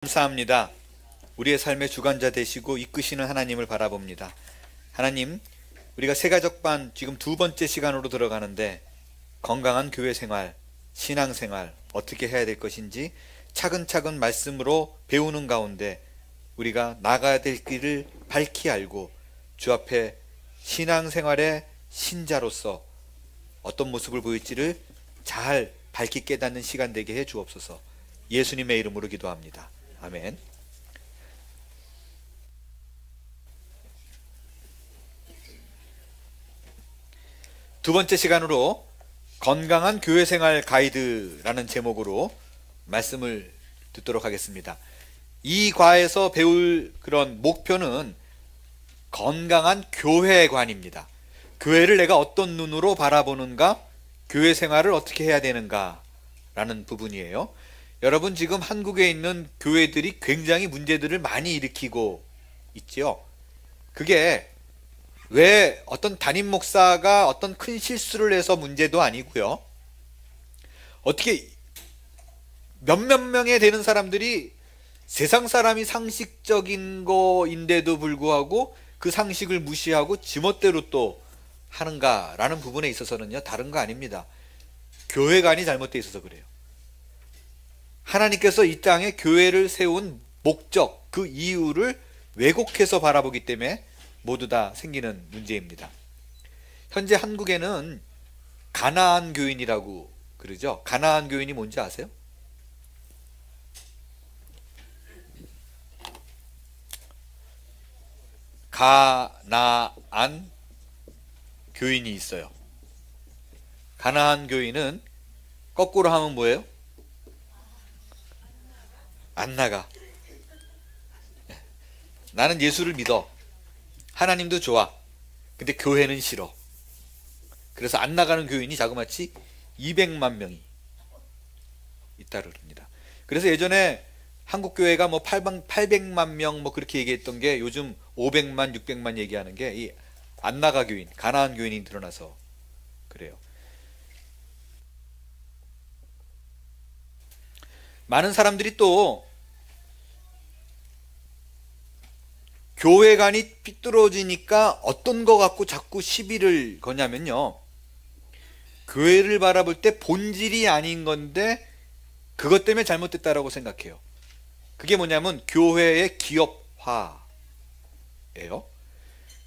감사합니다. 우리의 삶의 주관자 되시고 이끄시는 하나님을 바라봅니다. 하나님, 우리가 새가족반 지금 두 번째 시간으로 들어가는데 건강한 교회 생활, 신앙 생활 어떻게 해야 될 것인지 차근차근 말씀으로 배우는 가운데 우리가 나가야 될 길을 밝히 알고 주 앞에 신앙 생활의 신자로서 어떤 모습을 보일지를 잘 밝히 깨닫는 시간 되게 해 주옵소서. 예수님의 이름으로 기도합니다. 아멘. 두 번째 시간으로 건강한 교회 생활 가이드라는 제목으로 말씀을 듣도록 하겠습니다. 이 과에서 배울 그런 목표는 건강한 교회관입니다. 교회를 내가 어떤 눈으로 바라보는가, 교회 생활을 어떻게 해야 되는가 라는 부분이에요. 여러분, 지금 한국에 있는 교회들이 굉장히 문제들을 많이 일으키고 있죠. 그게 왜 어떤 담임 목사가 어떤 큰 실수를 해서 문제도 아니고요. 어떻게 몇몇 명에 되는 사람들이 세상 사람이 상식적인 거인데도 불구하고 그 상식을 무시하고 지멋대로 또 하는가라는 부분에 있어서는요, 다른 거 아닙니다. 교회관이 잘못되어 있어서 그래요. 하나님께서 이 땅에 교회를 세운 목적, 그 이유를 왜곡해서 바라보기 때문에 모두 다 생기는 문제입니다. 현재 한국에는 가나안 교인이라고 그러죠. 가나안 교인이 뭔지 아세요? 가나안 교인이 있어요. 가나안 교인은 거꾸로 하면 뭐예요? 안 나가. 나는 예수를 믿어. 하나님도 좋아. 근데 교회는 싫어. 그래서 안 나가는 교인이 자그마치 200만 명이 있다 그럽니다. 그래서 예전에 한국 교회가 뭐 800만 명 뭐 그렇게 얘기했던 게 요즘 500만, 600만 얘기하는 게 이 안 나가 교인, 가나안 교인이 드러나서 그래요. 많은 사람들이 또 교회관이 삐뚤어지니까 어떤 거 갖고 자꾸 시비를 거냐면요, 교회를 바라볼 때 본질이 아닌 건데 그것 때문에 잘못됐다라고 생각해요. 그게 뭐냐면 교회의 기업화예요.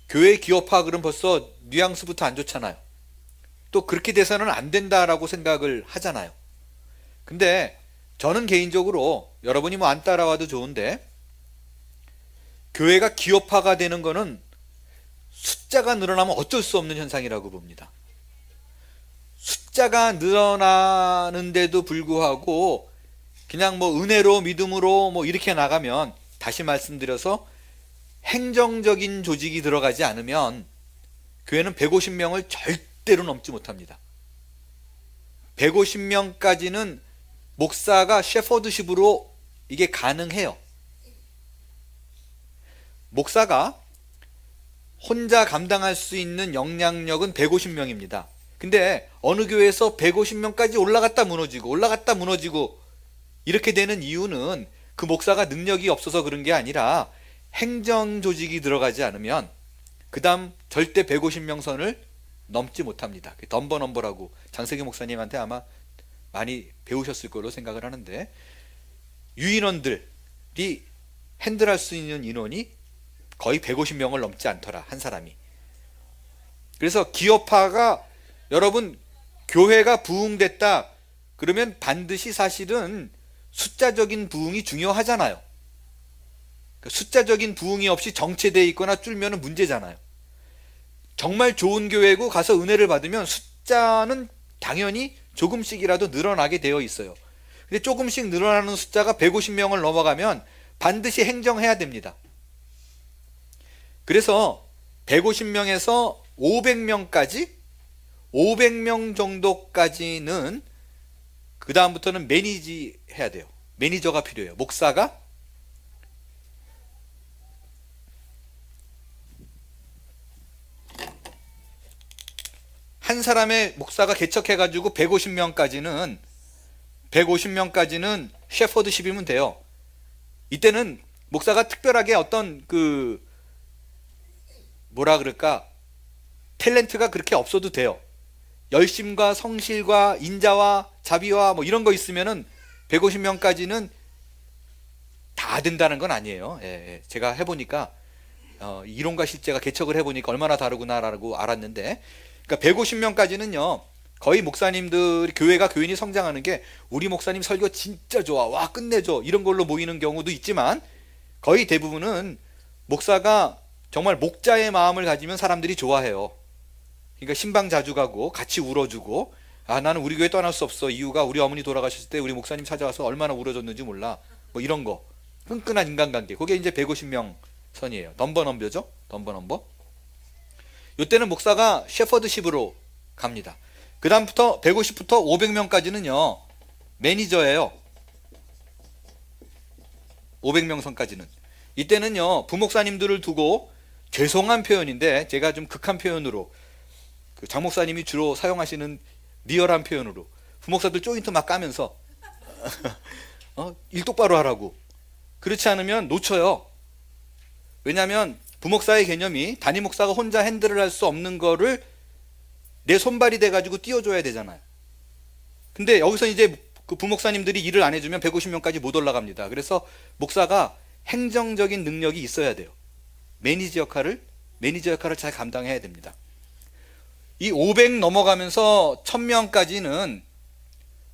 교회의 기업화 그럼 벌써 뉘앙스부터 안 좋잖아요. 또 그렇게 돼서는 안 된다라고 생각을 하잖아요. 근데 저는 개인적으로, 여러분이 뭐 안 따라와도 좋은데, 교회가 기업화가 되는 것은 숫자가 늘어나면 어쩔 수 없는 현상이라고 봅니다. 숫자가 늘어나는데도 불구하고 그냥 뭐 은혜로, 믿음으로 뭐 이렇게 나가면, 다시 말씀드려서 행정적인 조직이 들어가지 않으면 교회는 150명을 절대로 넘지 못합니다. 150명까지는 목사가 셰퍼드십으로 이게 가능해요. 목사가 혼자 감당할 수 있는 영향력은 150명입니다. 근데 어느 교회에서 150명까지 올라갔다 무너지고 이렇게 되는 이유는 그 목사가 능력이 없어서 그런 게 아니라 행정 조직이 들어가지 않으면 그 다음 절대 150명 선을 넘지 못합니다. 덤버넘버라고 장세기 목사님한테 아마 많이 배우셨을 거로 생각을 하는데, 유인원들이 핸들할 수 있는 인원이 거의 150명을 넘지 않더라, 한 사람이. 그래서 기업화가, 여러분, 교회가 부흥됐다 그러면 반드시 사실은 숫자적인 부흥이 중요하잖아요. 숫자적인 부흥이 없이 정체되어 있거나 줄면 문제잖아요. 정말 좋은 교회고 가서 은혜를 받으면 숫자는 당연히 조금씩이라도 늘어나게 되어 있어요. 근데 조금씩 늘어나는 숫자가 150명을 넘어가면 반드시 행정해야 됩니다. 그래서 150명에서 500명까지, 500명 정도까지는 그 다음부터는 매니지 해야 돼요. 매니저가 필요해요. 목사가 한 사람의 목사가 개척해가지고 150명까지는 셰퍼드십이면 돼요. 이때는 목사가 특별하게 어떤 뭐라 그럴까, 탤런트가 그렇게 없어도 돼요. 열심과 성실과 인자와 자비와 뭐 이런 거 있으면은 150명까지는 다 된다는 건 아니에요. 제가 해보니까 이론과 실제가 개척을 해보니까 얼마나 다르구나라고 알았는데, 그러니까 150명까지는요 거의 목사님들, 교인이 성장하는 게 우리 목사님 설교 진짜 좋아, 와 끝내줘, 이런 걸로 모이는 경우도 있지만, 거의 대부분은 목사가 정말 목자의 마음을 가지면 사람들이 좋아해요. 그러니까 신방 자주 가고 같이 울어주고, 나는 우리 교회 떠날 수 없어, 이유가 우리 어머니 돌아가셨을 때 우리 목사님 찾아와서 얼마나 울어줬는지 몰라, 뭐 이런 거, 끈끈한 인간관계, 그게 이제 150명 선이에요. 넘버죠. 넘버. 이때는 목사가 셰퍼드십으로 갑니다. 그 다음부터 150부터 500명까지는요 매니저예요. 500명 선까지는. 이때는요 부목사님들을 두고, 죄송한 표현인데 제가 좀 극한 표현으로, 장 목사님이 주로 사용하시는 리얼한 표현으로, 부목사들 조인트 막 까면서 일 똑바로 하라고. 그렇지 않으면 놓쳐요. 왜냐하면 부목사의 개념이 담임 목사가 혼자 핸들을 할 수 없는 거를 내 손발이 돼가지고 띄워줘야 되잖아요. 근데 여기서 이제 그 부목사님들이 일을 안 해주면 150명까지 못 올라갑니다. 그래서 목사가 행정적인 능력이 있어야 돼요. 매니저 역할을 잘 감당해야 됩니다. 이 500 넘어가면서 1000명까지는,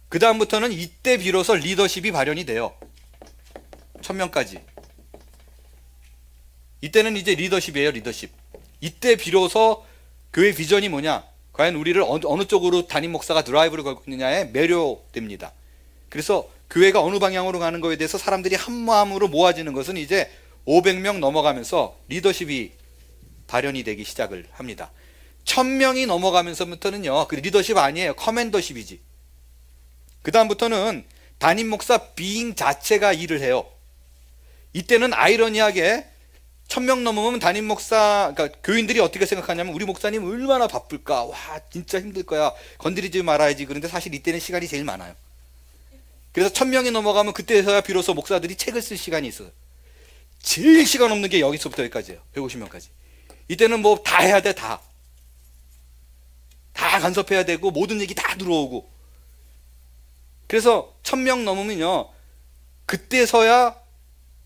그 다음부터는 이때 비로소 리더십이 발현이 돼요. 1000명까지. 이때는 이제 리더십이에요. 리더십. 이때 비로소 교회 비전이 뭐냐, 과연 우리를 어느 쪽으로 담임 목사가 드라이브를 걸고 있느냐에 매료됩니다. 그래서 교회가 어느 방향으로 가는 거에 대해서 사람들이 한 마음으로 모아지는 것은 이제 500명 넘어가면서 리더십이 발현이 되기 시작을 합니다. 1000명이 넘어가면서부터는요 그 리더십 아니에요. 커맨더십이지. 그 다음부터는 담임 목사 비잉 자체가 일을 해요. 이때는 아이러니하게 1000명 넘으면 담임 목사, 그러니까 교인들이 어떻게 생각하냐면, 우리 목사님 얼마나 바쁠까, 와 진짜 힘들 거야, 건드리지 말아야지. 그런데 사실 이때는 시간이 제일 많아요. 그래서 1000명이 넘어가면 그때서야 비로소 목사들이 책을 쓸 시간이 있어요. 제일 시간 없는 게 여기서부터 여기까지예요. 150명까지. 이때는 뭐 다 해야 돼. 다 간섭해야 되고, 모든 얘기 다 들어오고. 그래서 1000명 넘으면요 그때서야,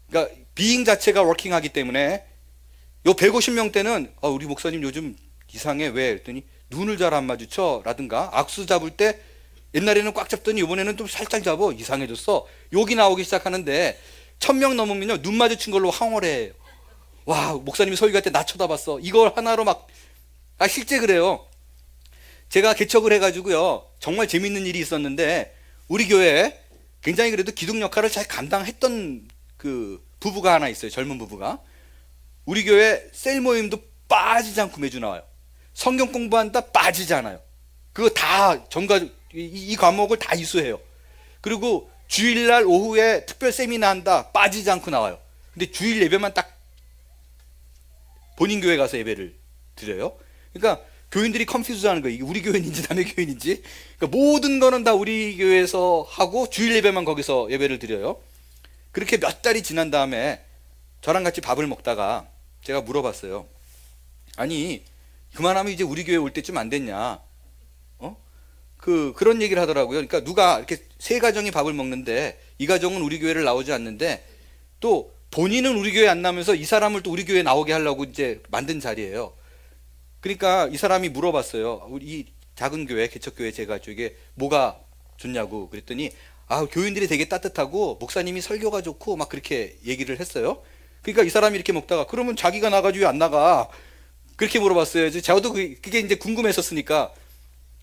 그러니까 비잉 자체가 워킹하기 때문에, 요 150명 때는 우리 목사님 요즘 이상해, 왜? 그랬더니 눈을 잘 안 마주쳐 라든가, 악수 잡을 때 옛날에는 꽉 잡더니 이번에는 좀 살짝 잡아, 이상해졌어, 욕이 나오기 시작하는데, 1000명 넘으면요 눈 마주친 걸로 황홀해요. 와 목사님이 설교할 때 나 쳐다봤어, 이걸 하나로 막. 실제 그래요. 제가 개척을 해가지고요 정말 재밌는 일이 있었는데, 우리 교회에 굉장히 그래도 기둥 역할을 잘 감당했던 부부가 하나 있어요. 젊은 부부가. 우리 교회 셀 모임도 빠지지 않고 매주 나와요. 성경 공부한다 빠지지 않아요. 그거 다 이 과목을 다 이수해요. 그리고 주일날 오후에 특별 세미나 한다 빠지지 않고 나와요. 근데 주일 예배만 딱 본인 교회 가서 예배를 드려요. 그러니까 교인들이 컨퓨즈하는 거예요. 이게 우리 교인인지 남의 교인인지. 그러니까 모든 거는 다 우리 교회에서 하고 주일 예배만 거기서 예배를 드려요. 그렇게 몇 달이 지난 다음에 저랑 같이 밥을 먹다가 제가 물어봤어요. 아니 그만하면 이제 우리 교회 올 때쯤 안 됐냐? 그런 얘기를 하더라고요. 그러니까 누가 이렇게 세 가정이 밥을 먹는데 이 가정은 우리 교회를 나오지 않는데, 또 본인은 우리 교회 안 나오면서 이 사람을 또 우리 교회 나오게 하려고 이제 만든 자리예요. 그러니까 이 사람이 물어봤어요. 우리 작은 교회, 개척교회 제가 쪽에 뭐가 좋냐고. 그랬더니 교인들이 되게 따뜻하고 목사님이 설교가 좋고 막 그렇게 얘기를 했어요. 그러니까 이 사람이 이렇게 먹다가, 그러면 자기가 나가지 왜 안 나가? 그렇게 물어봤어요. 저도 그게 이제 궁금했었으니까,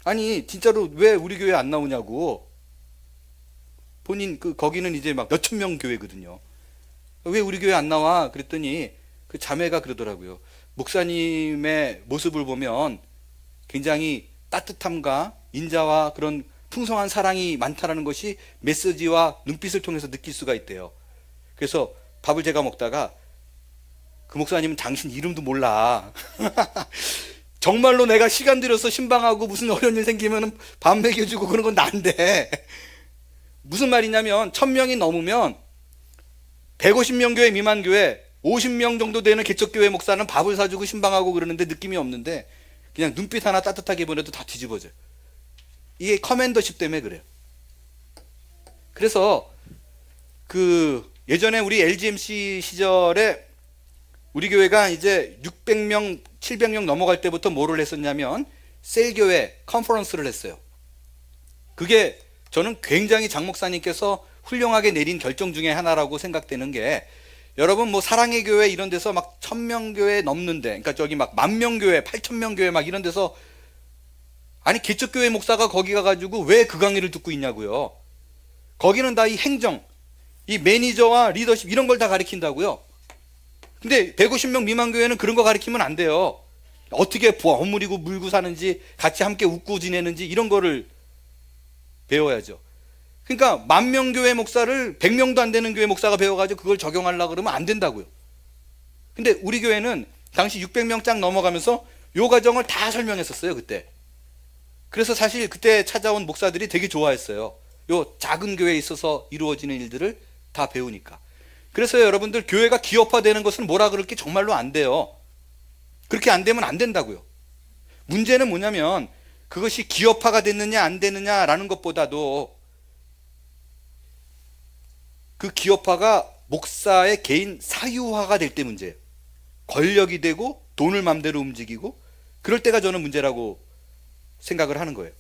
아니 진짜로 왜 우리 교회 안 나오냐고. 본인 거기는 이제 막 몇천 명 교회거든요. 왜 우리 교회 안 나와? 그랬더니 그 자매가 그러더라고요. 목사님의 모습을 보면 굉장히 따뜻함과 인자와 그런 풍성한 사랑이 많다라는 것이 메시지와 눈빛을 통해서 느낄 수가 있대요. 그래서 밥을 제가 먹다가, 그 목사님은 당신 이름도 몰라. 정말로 내가 시간 들여서 신방하고 무슨 어려운 일 생기면 밥 먹여주고 그런 건 난데. 무슨 말이냐면 1000명이 넘으면 150명 교회 미만 교회 50명 정도 되는 개척교회 목사는 밥을 사주고 신방하고 그러는데 느낌이 없는데 그냥 눈빛 하나 따뜻하게 보내도 다 뒤집어져요. 이게 커맨더십 때문에 그래요. 그래서 그 예전에 우리 LGMC 시절에 우리 교회가 이제 600명, 700명 넘어갈 때부터 뭐를 했었냐면 셀교회 컨퍼런스를 했어요. 그게 저는 굉장히 장 목사님께서 훌륭하게 내린 결정 중에 하나라고 생각되는 게, 여러분 뭐 사랑의 교회 이런 데서 막 1000명 교회 넘는데, 그러니까 저기 막 10,000명 교회, 8,000명 교회 막 이런 데서, 아니 개척교회 목사가 거기 가가지고 왜 그 강의를 듣고 있냐고요. 거기는 다 이 행정, 이 매니저와 리더십 이런 걸 다 가르친다고요. 근데 150명 미만 교회는 그런 거 가르치면 안 돼요. 어떻게 버무리고 물고 사는지, 같이 함께 웃고 지내는지 이런 거를 배워야죠. 그러니까 10,000명 교회 목사를 100명도 안 되는 교회 목사가 배워가지고 그걸 적용하려고 그러면 안 된다고요. 근데 우리 교회는 당시 600명 쫙 넘어가면서 요 과정을 다 설명했었어요, 그때. 그래서 사실 그때 찾아온 목사들이 되게 좋아했어요. 요 작은 교회에 있어서 이루어지는 일들을 다 배우니까. 그래서 여러분들 교회가 기업화되는 것은 뭐라 그럴 게 정말로 안 돼요. 그렇게 안 되면 안 된다고요. 문제는 뭐냐면 그것이 기업화가 됐느냐 안 됐느냐라는 것보다도 그 기업화가 목사의 개인 사유화가 될 때 문제예요. 권력이 되고 돈을 맘대로 움직이고 그럴 때가 저는 문제라고 생각을 하는 거예요.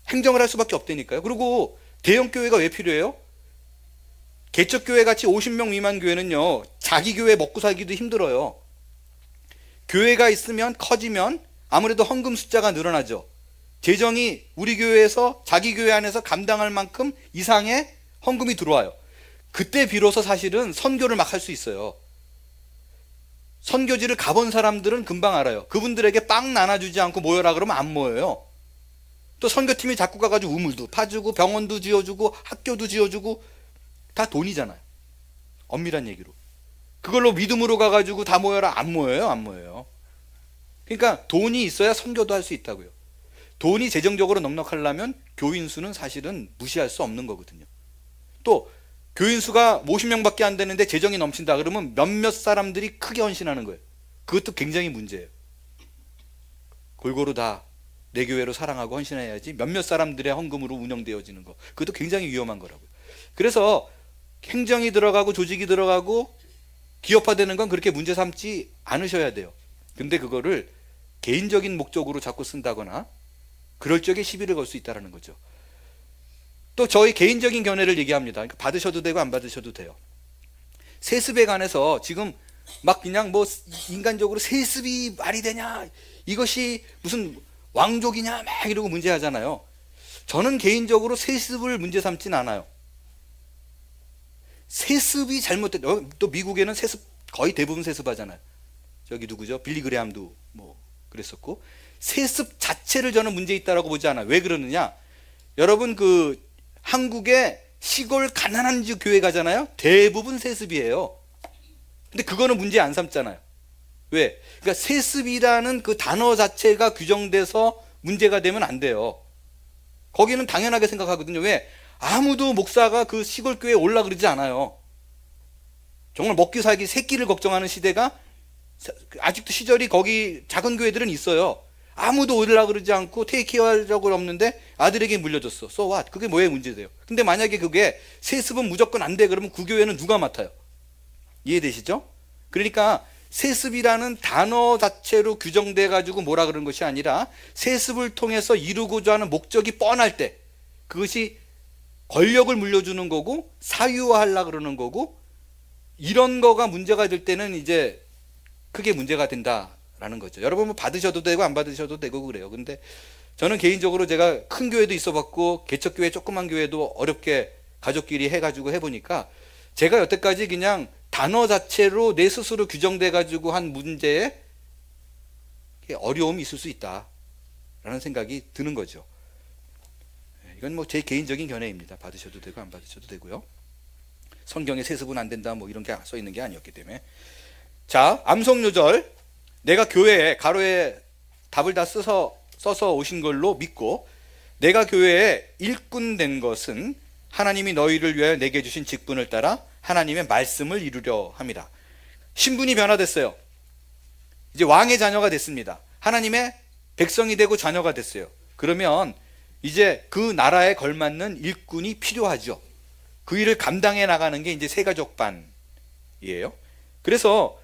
행정을 할 수밖에 없다니까요. 그리고 대형 교회가 왜 필요해요? 개척교회 같이 50명 미만 교회는요, 자기 교회 먹고 살기도 힘들어요. 교회가 있으면 커지면 아무래도 헌금 숫자가 늘어나죠. 재정이 우리 교회에서 자기 교회 안에서 감당할 만큼 이상의 헌금이 들어와요. 그때 비로소 사실은 선교를 막 할 수 있어요. 선교지를 가본 사람들은 금방 알아요. 그분들에게 빵 나눠주지 않고 모여라 그러면 안 모여요. 또 선교팀이 자꾸 가가지고 우물도 파주고 병원도 지어주고 학교도 지어주고 다 돈이잖아요. 엄밀한 얘기로. 그걸로 믿음으로 가가지고 다 모여라, 안 모여요, 안 모여요. 그러니까 돈이 있어야 선교도 할 수 있다고요. 돈이 재정적으로 넉넉하려면 교인 수는 사실은 무시할 수 없는 거거든요. 또 교인 수가 50명밖에 안 되는데 재정이 넘친다 그러면 몇몇 사람들이 크게 헌신하는 거예요. 그것도 굉장히 문제예요. 골고루 다 내 교회로 사랑하고 헌신해야지 몇몇 사람들의 헌금으로 운영되어지는 거, 그것도 굉장히 위험한 거라고요. 그래서 행정이 들어가고 조직이 들어가고 기업화되는 건 그렇게 문제 삼지 않으셔야 돼요. 근데 그거를 개인적인 목적으로 자꾸 쓴다거나 그럴 적에 시비를 걸 수 있다는 거죠. 또 저희 개인적인 견해를 얘기합니다. 그러니까 받으셔도 되고 안 받으셔도 돼요. 세습에 관해서 지금 막 그냥 뭐 인간적으로 세습이 말이 되냐, 이것이 무슨 왕족이냐 막 이러고 문제하잖아요. 저는 개인적으로 세습을 문제 삼진 않아요. 세습이 잘못된, 또 미국에는 세습 거의 대부분 세습하잖아요. 저기 누구죠? 빌리 그레함도 뭐 그랬었고. 세습 자체를 저는 문제 있다라고 보지 않아요. 왜 그러느냐? 여러분 그 한국의 시골 가난한 집 교회 가잖아요. 대부분 세습이에요. 근데 그거는 문제 안 삼잖아요. 왜? 그러니까 세습이라는 그 단어 자체가 규정돼서 문제가 되면 안 돼요. 거기는 당연하게 생각하거든요. 왜? 아무도 목사가 그 시골 교회에 올라 그러지 않아요. 정말 먹기 살기 새끼를 걱정하는 시대가 아직도 시절이 거기 작은 교회들은 있어요. 아무도 올라 그러지 않고 테이크케어 적은 없는데 아들에게 물려줬어. So what? 그게 뭐에 문제돼요? 근데 만약에 그게 세습은 무조건 안 돼 그러면 그 교회는 누가 맡아요? 이해되시죠? 그러니까 세습이라는 단어 자체로 규정돼 가지고 뭐라 그러는 것이 아니라 세습을 통해서 이루고자 하는 목적이 뻔할 때 그것이 권력을 물려주는 거고 사유화하려고 그러는 거고, 이런 거가 문제가 될 때는 이제 크게 문제가 된다라는 거죠. 여러분 뭐 받으셔도 되고 안 받으셔도 되고 그래요. 근데 저는 개인적으로 제가 큰 교회도 있어봤고 개척교회 조그만 교회도 어렵게 가족끼리 해가지고 해보니까 제가 여태까지 그냥 단어 자체로 내 스스로 규정돼 가지고 한 문제에 어려움이 있을 수 있다라는 생각이 드는 거죠. 이건 뭐 제 개인적인 견해입니다. 받으셔도 되고 안 받으셔도 되고요. 성경에 세습은 안 된다 뭐 이런 게 써 있는 게 아니었기 때문에. 자, 암송요절, 내가 교회에 가로에 답을 다 써서 오신 걸로 믿고 내가 교회에 일꾼 된 것은 하나님이 너희를 위하여 내게 주신 직분을 따라 하나님의 말씀을 이루려 합니다. 신분이 변화됐어요. 이제 왕의 자녀가 됐습니다. 하나님의 백성이 되고 자녀가 됐어요. 그러면 이제 그 나라에 걸맞는 일꾼이 필요하죠. 그 일을 감당해 나가는 게 이제 세가족반이에요. 그래서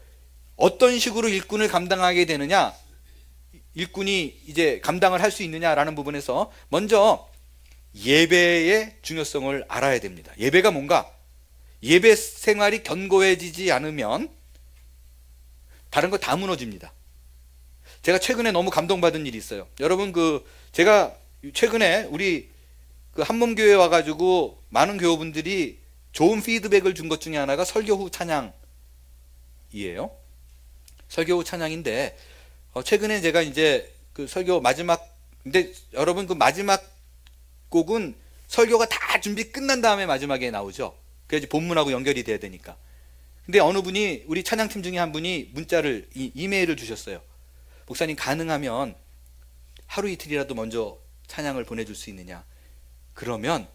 어떤 식으로 일꾼을 감당하게 되느냐, 일꾼이 이제 감당을 할 수 있느냐라는 부분에서 먼저 예배의 중요성을 알아야 됩니다. 예배가 뭔가? 예배 생활이 견고해지지 않으면 다른 거 다 무너집니다. 제가 최근에 너무 감동받은 일이 있어요. 여러분, 제가 최근에 우리 한몸교회 와가지고 많은 교우분들이 좋은 피드백을 준 것 중에 하나가 설교 후 찬양이에요. 설교 후 찬양인데, 최근에 제가 이제 그 설교 마지막, 근데 여러분 그 마지막 곡은 설교가 다 준비 끝난 다음에 마지막에 나오죠. 그래야지 본문하고 연결이 돼야 되니까. 근데 어느 분이, 우리 찬양팀 중에 한 분이 문자를, 이메일을 주셨어요. 목사님, 가능하면 하루 이틀이라도 먼저 찬양을 보내줄 수 있느냐. 그러면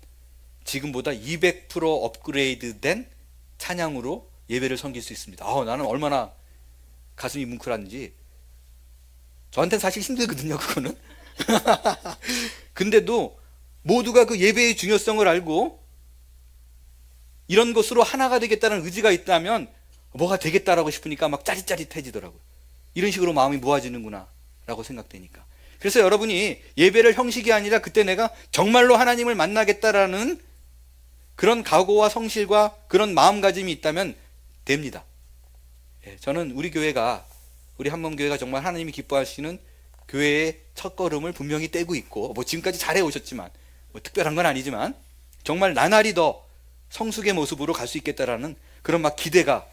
지금보다 200% 업그레이드 된 찬양으로 예배를 섬길 수 있습니다. 나는 얼마나 가슴이 뭉클한지. 저한테는 사실 힘들거든요, 그거는. 근데도 모두가 그 예배의 중요성을 알고 이런 것으로 하나가 되겠다는 의지가 있다면 뭐가 되겠다라고 싶으니까 막 짜릿짜릿해지더라고요. 이런 식으로 마음이 모아지는구나 라고 생각되니까. 그래서 여러분이 예배를 형식이 아니라 그때 내가 정말로 하나님을 만나겠다라는 그런 각오와 성실과 그런 마음가짐이 있다면 됩니다. 저는 우리 교회가, 우리 한몸교회가 정말 하나님이 기뻐하시는 교회의 첫걸음을 분명히 떼고 있고, 뭐 지금까지 잘해 오셨지만, 뭐 특별한 건 아니지만 정말 나날이 더 성숙의 모습으로 갈 수 있겠다라는 그런 막 기대가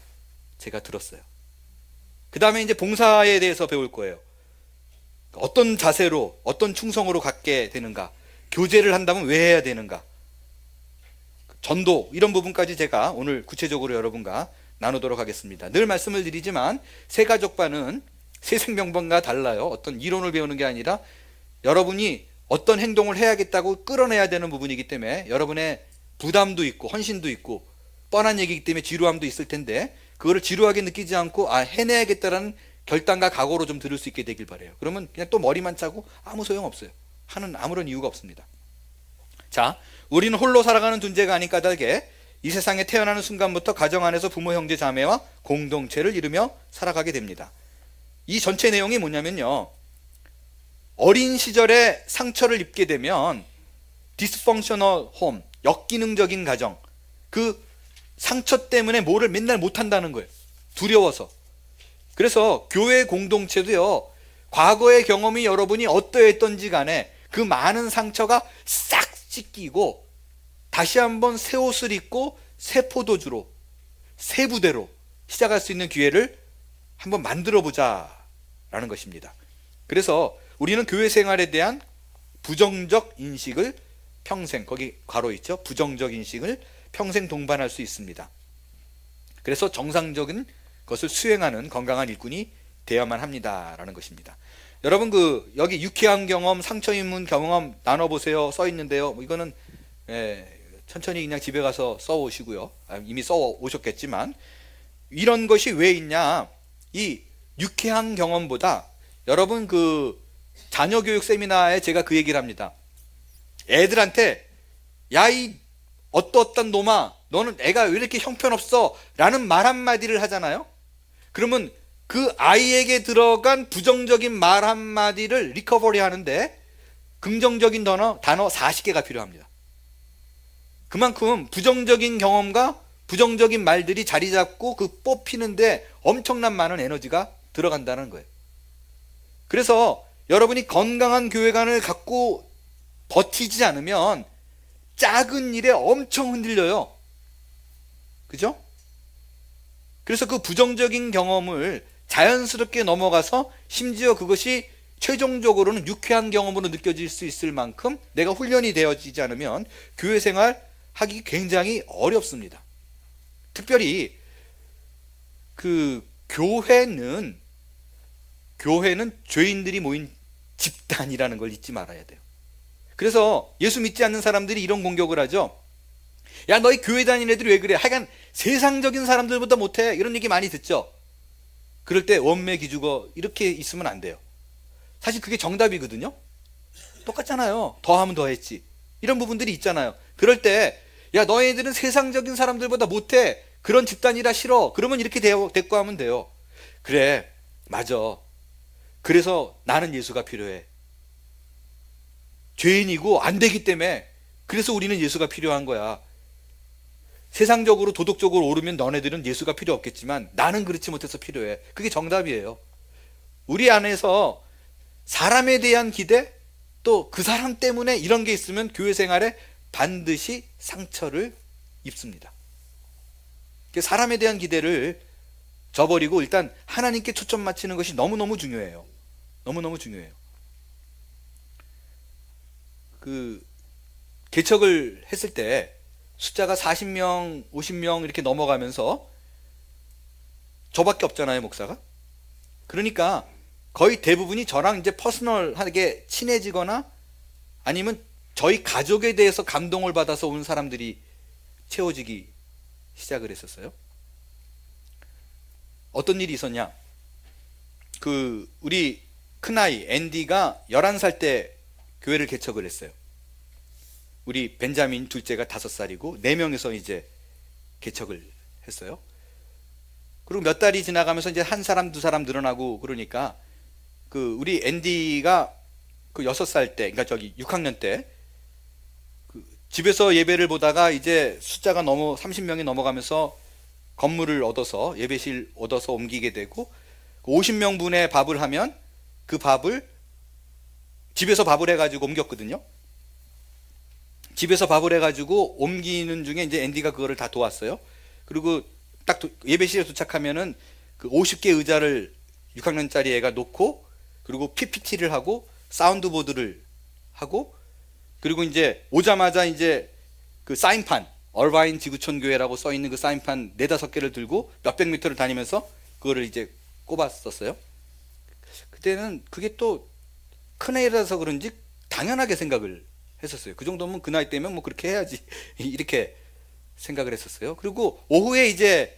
제가 들었어요. 그 다음에 이제 봉사에 대해서 배울 거예요. 어떤 자세로, 어떤 충성으로 갖게 되는가, 교제를 한다면 왜 해야 되는가, 전도, 이런 부분까지 제가 오늘 구체적으로 여러분과 나누도록 하겠습니다. 늘 말씀을 드리지만 세가족반은 새생명반과 달라요. 어떤 이론을 배우는 게 아니라 여러분이 어떤 행동을 해야겠다고 끌어내야 되는 부분이기 때문에 여러분의 부담도 있고 헌신도 있고 뻔한 얘기이기 때문에 지루함도 있을 텐데, 그거를 지루하게 느끼지 않고 해내야겠다라는 결단과 각오로 좀 들을 수 있게 되길 바라요. 그러면 그냥 또 머리만 짜고 아무 소용없어요. 하는 아무런 이유가 없습니다. 자, 우리는 홀로 살아가는 존재가 아닌 까닭에 이 세상에 태어나는 순간부터 가정 안에서 부모, 형제, 자매와 공동체를 이루며 살아가게 됩니다. 이 전체 내용이 뭐냐면요, 어린 시절에 상처를 입게 되면 dysfunctional home, 역기능적인 가정, 그 상처 때문에 뭐를 맨날 못한다는 거예요. 두려워서. 그래서 교회 공동체도요, 과거의 경험이 여러분이 어떠했던지 간에 그 많은 상처가 싹 씻기고 다시 한번 새 옷을 입고 새 포도주로, 새 부대로 시작할 수 있는 기회를 한번 만들어 보자라는 것입니다. 그래서 우리는 교회 생활에 대한 부정적 인식을 평생, 거기 괄호 있죠, 부정적 인식을 평생 동반할 수 있습니다. 그래서 정상적인 것을 수행하는 건강한 일꾼이 되어야만 합니다라는 것입니다. 여러분, 여기 유쾌한 경험, 상처 입은 경험 나눠보세요 써 있는데요. 이거는 천천히 그냥 집에 가서 써 오시고요. 이미 써 오셨겠지만, 이런 것이 왜 있냐, 이 유쾌한 경험보다 여러분 자녀 교육 세미나에 제가 그 얘기를 합니다. 애들한테 야, 이 어떤 놈아, 너는 애가 왜 이렇게 형편없어? 라는 말 한마디를 하잖아요. 그러면 그 아이에게 들어간 부정적인 말 한마디를 리커버리 하는데 긍정적인 단어 40개가 필요합니다. 그만큼 부정적인 경험과 부정적인 말들이 자리 잡고 그 뽑히는데 엄청난 많은 에너지가 들어간다는 거예요. 그래서 여러분이 건강한 교회관을 갖고 버티지 않으면 작은 일에 엄청 흔들려요. 그죠? 그래서 그 부정적인 경험을 자연스럽게 넘어가서 심지어 그것이 최종적으로는 유쾌한 경험으로 느껴질 수 있을 만큼 내가 훈련이 되어지지 않으면 교회 생활 하기 굉장히 어렵습니다. 특별히 교회는 죄인들이 모인 집단이라는 걸 잊지 말아야 돼요. 그래서 예수 믿지 않는 사람들이 이런 공격을 하죠. 야, 너희 교회 다니는 애들이 왜 그래? 하여간 세상적인 사람들보다 못해. 이런 얘기 많이 듣죠. 그럴 때 원매 기죽어 이렇게 있으면 안 돼요. 사실 그게 정답이거든요. 똑같잖아요. 더하면 더했지. 이런 부분들이 있잖아요. 그럴 때 야, 너희들은 세상적인 사람들보다 못해. 그런 집단이라 싫어. 그러면 이렇게 대꾸하면 돼요. 그래, 맞아. 그래서 나는 예수가 필요해. 죄인이고 안 되기 때문에 그래서 우리는 예수가 필요한 거야. 세상적으로 도덕적으로 오르면 너네들은 예수가 필요 없겠지만 나는 그렇지 못해서 필요해. 그게 정답이에요. 우리 안에서 사람에 대한 기대, 또 그 사람 때문에 이런 게 있으면 교회 생활에 반드시 상처를 입습니다. 사람에 대한 기대를 저버리고 일단 하나님께 초점 맞추는 것이 너무너무 중요해요. 너무너무 중요해요. 개척을 했을 때 숫자가 40명, 50명 이렇게 넘어가면서 저밖에 없잖아요, 목사가. 그러니까 거의 대부분이 저랑 이제 퍼스널하게 친해지거나 아니면 저희 가족에 대해서 감동을 받아서 온 사람들이 채워지기 시작을 했었어요. 어떤 일이 있었냐? 우리 큰아이 앤디가 11살 때 교회를 개척을 했어요. 우리 벤자민 둘째가 5살이고 4명이서 이제 개척을 했어요. 그리고 몇 달이 지나가면서 이제 한 사람, 두 사람 늘어나고 그러니까 우리 앤디가 6살 때, 그러니까 6학년 때 집에서 예배를 보다가 이제 숫자가 30명이 넘어가면서 건물을 얻어서 예배실 얻어서 옮기게 되고 50명분의 밥을 하면 그 밥을 집에서 밥을 해가지고 옮겼거든요. 집에서 밥을 해가지고 옮기는 중에 이제 앤디가 그거를 다 도왔어요. 그리고 딱 예배실에 도착하면은 50개 의자를 6학년짜리 애가 놓고 그리고 PPT를 하고 사운드보드를 하고 그리고 이제 오자마자 이제 사인판 얼바인 지구촌 교회라고 써 있는 그 사인판 4-5개를 들고 몇백 미터를 다니면서 그거를 이제 꼽았었어요. 그때는 그게 또 큰 애라서 그런지 당연하게 생각을 했었어요. 그 정도면 그 나이 때면 뭐 그렇게 해야지 이렇게 생각을 했었어요. 그리고 오후에 이제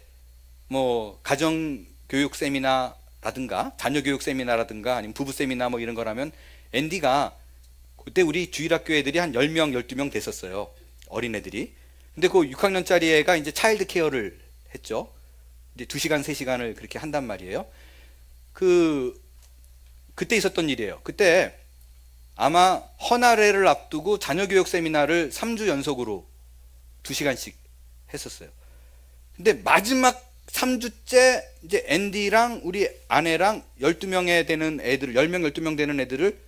뭐 가정교육 세미나라든가 자녀교육 세미나라든가 아니면 부부 세미나 뭐 이런 거라면 앤디가 그때 우리 주일학교 애들이 한 10명, 12명 됐었어요. 어린애들이. 근데 그 6학년짜리 애가 이제 차일드 케어를 했죠. 이제 2시간, 3시간을 그렇게 한단 말이에요. 그때 있었던 일이에요. 그때 아마 헌화례를 앞두고 자녀교육 세미나를 3주 연속으로 2시간씩 했었어요. 근데 마지막 3주째 이제 앤디랑 우리 아내랑 12명에 되는 애들, 10명, 12명 되는 애들을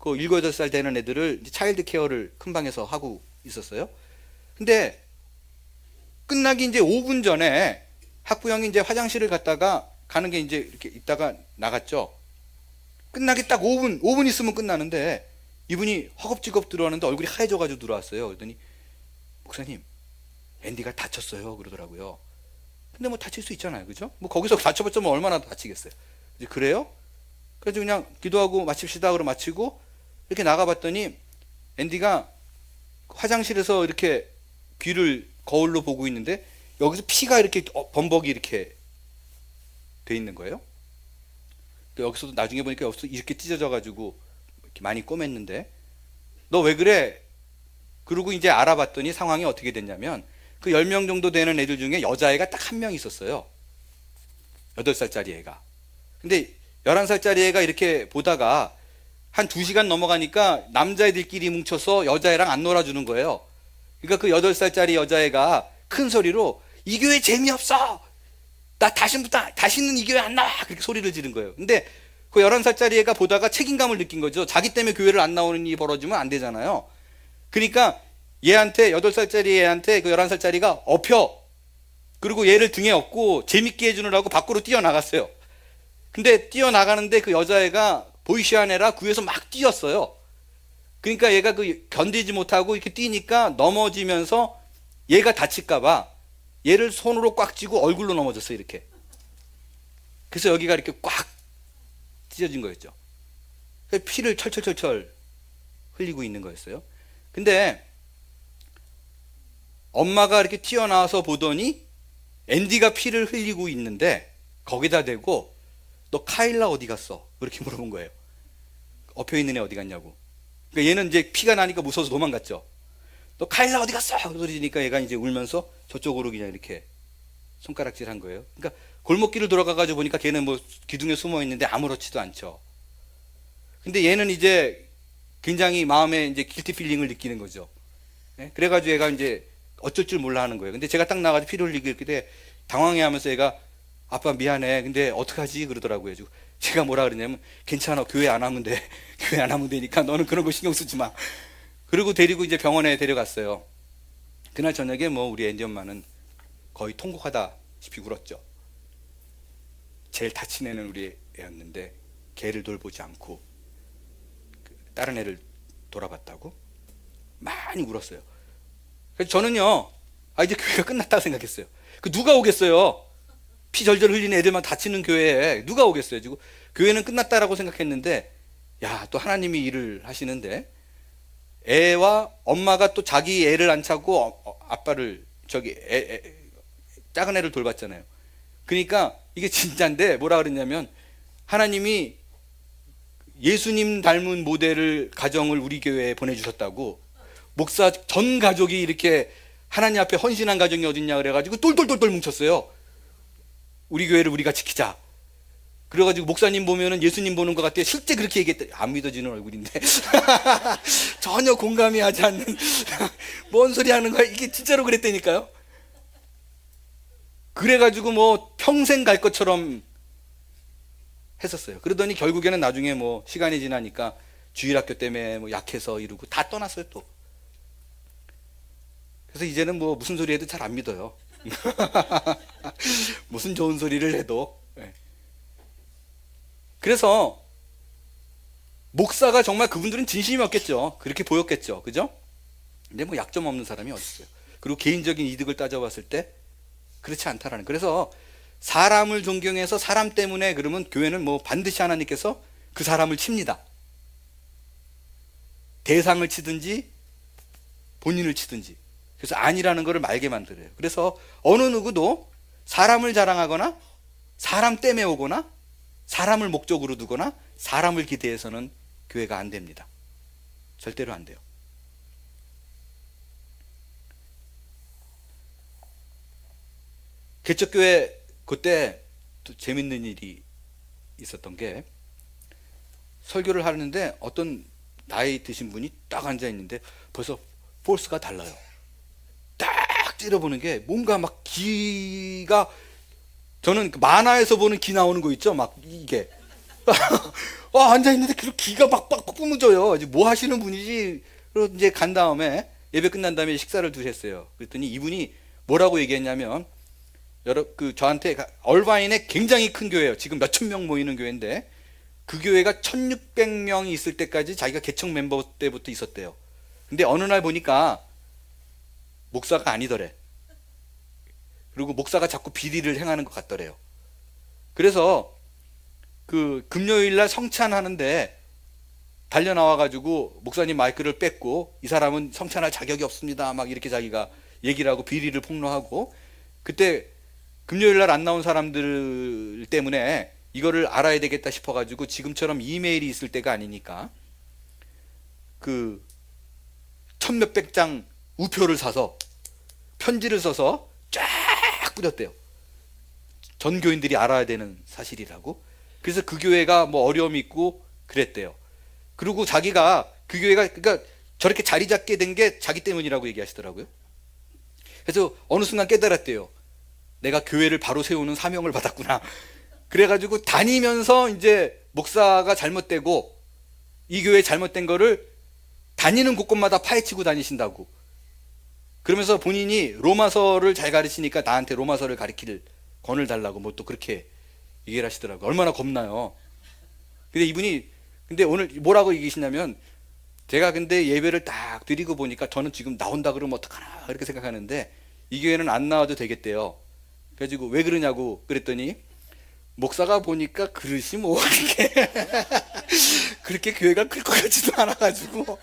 7, 8살 되는 애들을 이제 차일드 케어를 큰 방에서 하고 있었어요. 근데 끝나기 이제 5분 전에 학부형이 이제 화장실을 갔다가 가는 게 이제 이렇게 있다가 나갔죠. 끝나기 딱 5분 있으면 끝나는데 이분이 허겁지겁 들어왔는데 얼굴이 하얘져가지고 들어왔어요. 그랬더니 목사님, 앤디가 다쳤어요. 그러더라고요. 근데 뭐 다칠 수 있잖아요. 그죠? 뭐 거기서 다쳐봤자 뭐 얼마나 다치겠어요. 이제 그래요? 그래서 그냥 기도하고 마칩시다. 그러고 마치고 이렇게 나가봤더니 앤디가 화장실에서 이렇게 귀를 거울로 보고 있는데 여기서 피가 이렇게 범벅이 이렇게 돼 있는 거예요. 여기서도 나중에 보니까 여기서 이렇게 찢어져가지고 이렇게 많이 꼬맸는데 너 왜 그래? 그러고 이제 알아봤더니 상황이 어떻게 됐냐면 그 10명 정도 되는 애들 중에 여자애가 딱 한 명 있었어요. 8살짜리 애가. 근데 11살짜리 애가 이렇게 보다가 한 2시간 넘어가니까 남자애들끼리 뭉쳐서 여자애랑 안 놀아주는 거예요. 그러니까 그 8살짜리 여자애가 큰 소리로 이 교회 재미없어! 나 다시는 이 교회 안 나와! 그렇게 소리를 지른 거예요. 근데 그 11살짜리 애가 보다가 책임감을 느낀 거죠. 자기 때문에 교회를 안 나오는 일이 벌어지면 안 되잖아요. 그러니까 얘한테 8살짜리 애한테 그 11살짜리가 업혀. 그리고 얘를 등에 업고 재밌게 해주느라고 밖으로 뛰어나갔어요. 근데 뛰어나가는데 그 여자애가 보이시한 애라 구에서 막 뛰었어요. 그러니까 얘가 견디지 못하고 이렇게 뛰니까 넘어지면서 얘가 다칠까봐 얘를 손으로 꽉 쥐고 얼굴로 넘어졌어요. 이렇게. 그래서 여기가 이렇게 꽉 찢어진 거였죠. 피를 철철철철 흘리고 있는 거였어요. 근데 엄마가 이렇게 튀어나와서 보더니 앤디가 피를 흘리고 있는데 거기다 대고 너 카일라 어디 갔어? 그렇게 물어본 거예요. 엎혀 있는 애 어디 갔냐고. 그러니까 얘는 이제 피가 나니까 무서워서 도망갔죠. 너 카일라 어디 갔어? 그러니까 얘가 이제 울면서 저쪽으로 그냥 이렇게 손가락질 한 거예요. 그러니까 골목길을 돌아가가지고 보니까 걔는 뭐 기둥에 숨어 있는데 아무렇지도 않죠. 근데 얘는 이제 굉장히 마음에 이제 길티 필링을 느끼는 거죠. 예? 그래가지고 얘가 이제 어쩔 줄 몰라 하는 거예요. 근데 제가 딱 나가서 피를 흘리고 이렇게 돼 당황해 하면서 얘가 아빠 미안해. 근데 어떡하지? 그러더라고요. 제가 뭐라 그러냐면 괜찮아. 교회 안 하면 돼. 교회 안 하면 되니까 너는 그런 거 신경 쓰지 마. 그리고 데리고 이제 병원에 데려갔어요. 그날 저녁에 뭐 우리 앤디 엄마는 거의 통곡하다시피 울었죠. 제일 다친 애는 우리 애였는데 걔를 돌보지 않고 다른 애를 돌아봤다고 많이 울었어요. 그래서 저는요, 이제 교회가 끝났다고 생각했어요. 누가 오겠어요? 피 절절 흘리는 애들만 다치는 교회에 누가 오겠어요? 지금 교회는 끝났다라고 생각했는데, 야, 또 하나님이 일을 하시는데, 애와 엄마가 또 자기 애를 안 차고 아빠를 작은 애를 돌봤잖아요. 그러니까 이게 진짜인데 뭐라 그랬냐면 하나님이 예수님 닮은 모델을 가정을 우리 교회에 보내주셨다고. 목사 전 가족이 이렇게 하나님 앞에 헌신한 가정이 어딨냐 그래가지고 똘똘똘똘 뭉쳤어요. 우리 교회를 우리가 지키자. 그래가지고 목사님 보면은 예수님 보는 것 같아요. 실제 그렇게 얘기했대. 안 믿어지는 얼굴인데 전혀 공감이 하지 않는 뭔 소리 하는 거야. 이게 진짜로 그랬다니까요. 그래가지고 뭐 평생 갈 것처럼 했었어요. 그러더니 결국에는 나중에 뭐 시간이 지나니까 주일학교 때문에 뭐 약해서 이러고 다 떠났어요 또. 그래서 이제는 뭐 무슨 소리 해도 잘 안 믿어요. 무슨 좋은 소리를 해도. 그래서 목사가 정말 그분들은 진심이었겠죠. 그렇게 보였겠죠. 그죠? 근데 뭐 약점 없는 사람이 어디 있어요. 그리고 개인적인 이득을 따져봤을 때 그렇지 않다라는. 그래서 사람을 존경해서 사람 때문에 그러면 교회는 뭐 반드시 하나님께서 그 사람을 칩니다. 대상을 치든지 본인을 치든지. 그래서 아니라는 것을 말게 만들어요. 그래서 어느 누구도 사람을 자랑하거나 사람 때문에 오거나 사람을 목적으로 두거나 사람을 기대해서는 교회가 안 됩니다. 절대로 안 돼요. 개척교회 그때 또 재밌는 일이 있었던 게 설교를 하는데 어떤 나이 드신 분이 딱 앉아 있는데 벌써 포스가 달라요. 딱 찌려보는 게 뭔가 막 기가, 저는 만화에서 보는 기 나오는 거 있죠? 막 이게 앉아 있는데 그 기가 막 뿜어져요. 이제 뭐 하시는 분이지? 그리고 이제 간 다음에 예배 끝난 다음에 식사를 드셨어요. 그랬더니 이분이 뭐라고 얘기했냐면 저한테 얼바인에 굉장히 큰 교회예요. 지금 몇천 명 모이는 교회인데 그 교회가 1600명이 있을 때까지 자기가 개척 멤버 때부터 있었대요. 근데 어느 날 보니까 목사가 아니더래. 그리고 목사가 자꾸 비리를 행하는 것 같더래요. 그래서 그 금요일 날 성찬하는데 달려 나와가지고 목사님 마이크를 뺏고 이 사람은 성찬할 자격이 없습니다. 막 이렇게 자기가 얘기를 하고 비리를 폭로하고, 그때 금요일 날 안 나온 사람들 때문에 이거를 알아야 되겠다 싶어가지고 지금처럼 이메일이 있을 때가 아니니까 그 천몇백 장 우표를 사서 편지를 써서 쫙 뿌렸대요. 전 교인들이 알아야 되는 사실이라고. 그래서 그 교회가 뭐 어려움이 있고 그랬대요. 그리고 자기가 그 교회가 그러니까 저렇게 자리 잡게 된 게 자기 때문이라고 얘기하시더라고요. 그래서 어느 순간 깨달았대요. 내가 교회를 바로 세우는 사명을 받았구나. 그래가지고 다니면서 이제 목사가 잘못되고 이 교회 잘못된 거를 다니는 곳곳마다 파헤치고 다니신다고. 그러면서 본인이 로마서를 잘 가르치니까 나한테 로마서를 가르칠 권을 달라고 뭐 또 그렇게 얘기를 하시더라고요. 얼마나 겁나요. 근데 이분이 근데 오늘 뭐라고 얘기하시냐면 제가 근데 예배를 딱 드리고 보니까 저는 지금 나온다 그러면 어떡하나 이렇게 생각하는데 이 교회는 안 나와도 되겠대요. 그래가지고 왜 그러냐고 그랬더니 목사가 보니까 그릇이 뭐 그렇게 교회가 클 것 같지도 않아가지고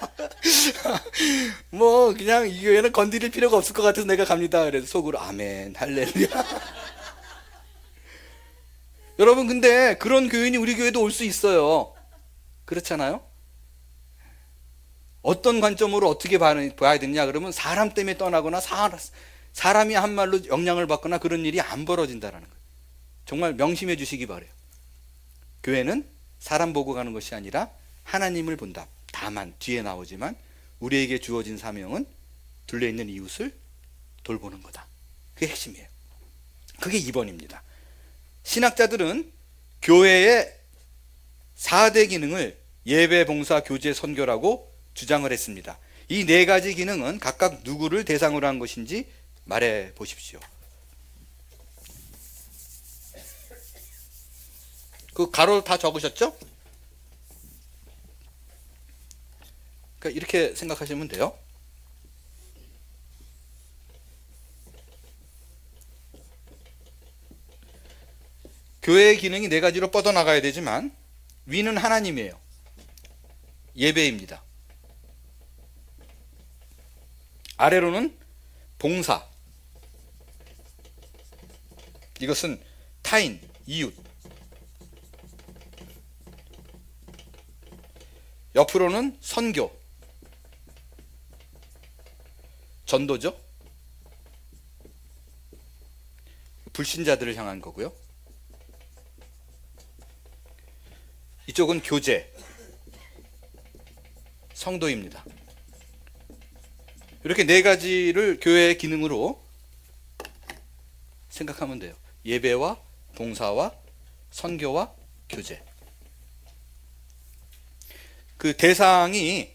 뭐 그냥 이 교회는 건드릴 필요가 없을 것 같아서 내가 갑니다. 그래서 속으로 아멘 할렐루야. 여러분, 근데 그런 교인이 우리 교회도 올 수 있어요. 그렇잖아요? 어떤 관점으로 어떻게 봐야 되냐 그러면 사람 때문에 떠나거나 사람이 한 말로 영향을 받거나 그런 일이 안 벌어진다라는 거예요. 정말 명심해 주시기 바래요. 교회는 사람 보고 가는 것이 아니라 하나님을 본다. 다만 뒤에 나오지만 우리에게 주어진 사명은 둘러있는 이웃을 돌보는 거다. 그게 핵심이에요. 그게 2번입니다. 신학자들은 교회의 4대 기능을 예배, 봉사, 교제, 선교라고 주장을 했습니다. 이 4가지 기능은 각각 누구를 대상으로 한 것인지 말해 보십시오. 그 가로 다 적으셨죠? 그러니까 이렇게 생각하시면 돼요. 교회의 기능이 4가지로 뻗어나가야 되지만 위는 하나님이에요. 예배입니다. 아래로는 봉사. 이것은 타인, 이웃. 옆으로는 선교. 전도죠. 불신자들을 향한 거고요. 이쪽은 교제, 성도입니다. 이렇게 4가지를 교회의 기능으로 생각하면 돼요. 예배와 봉사와 선교와 교제. 그 대상이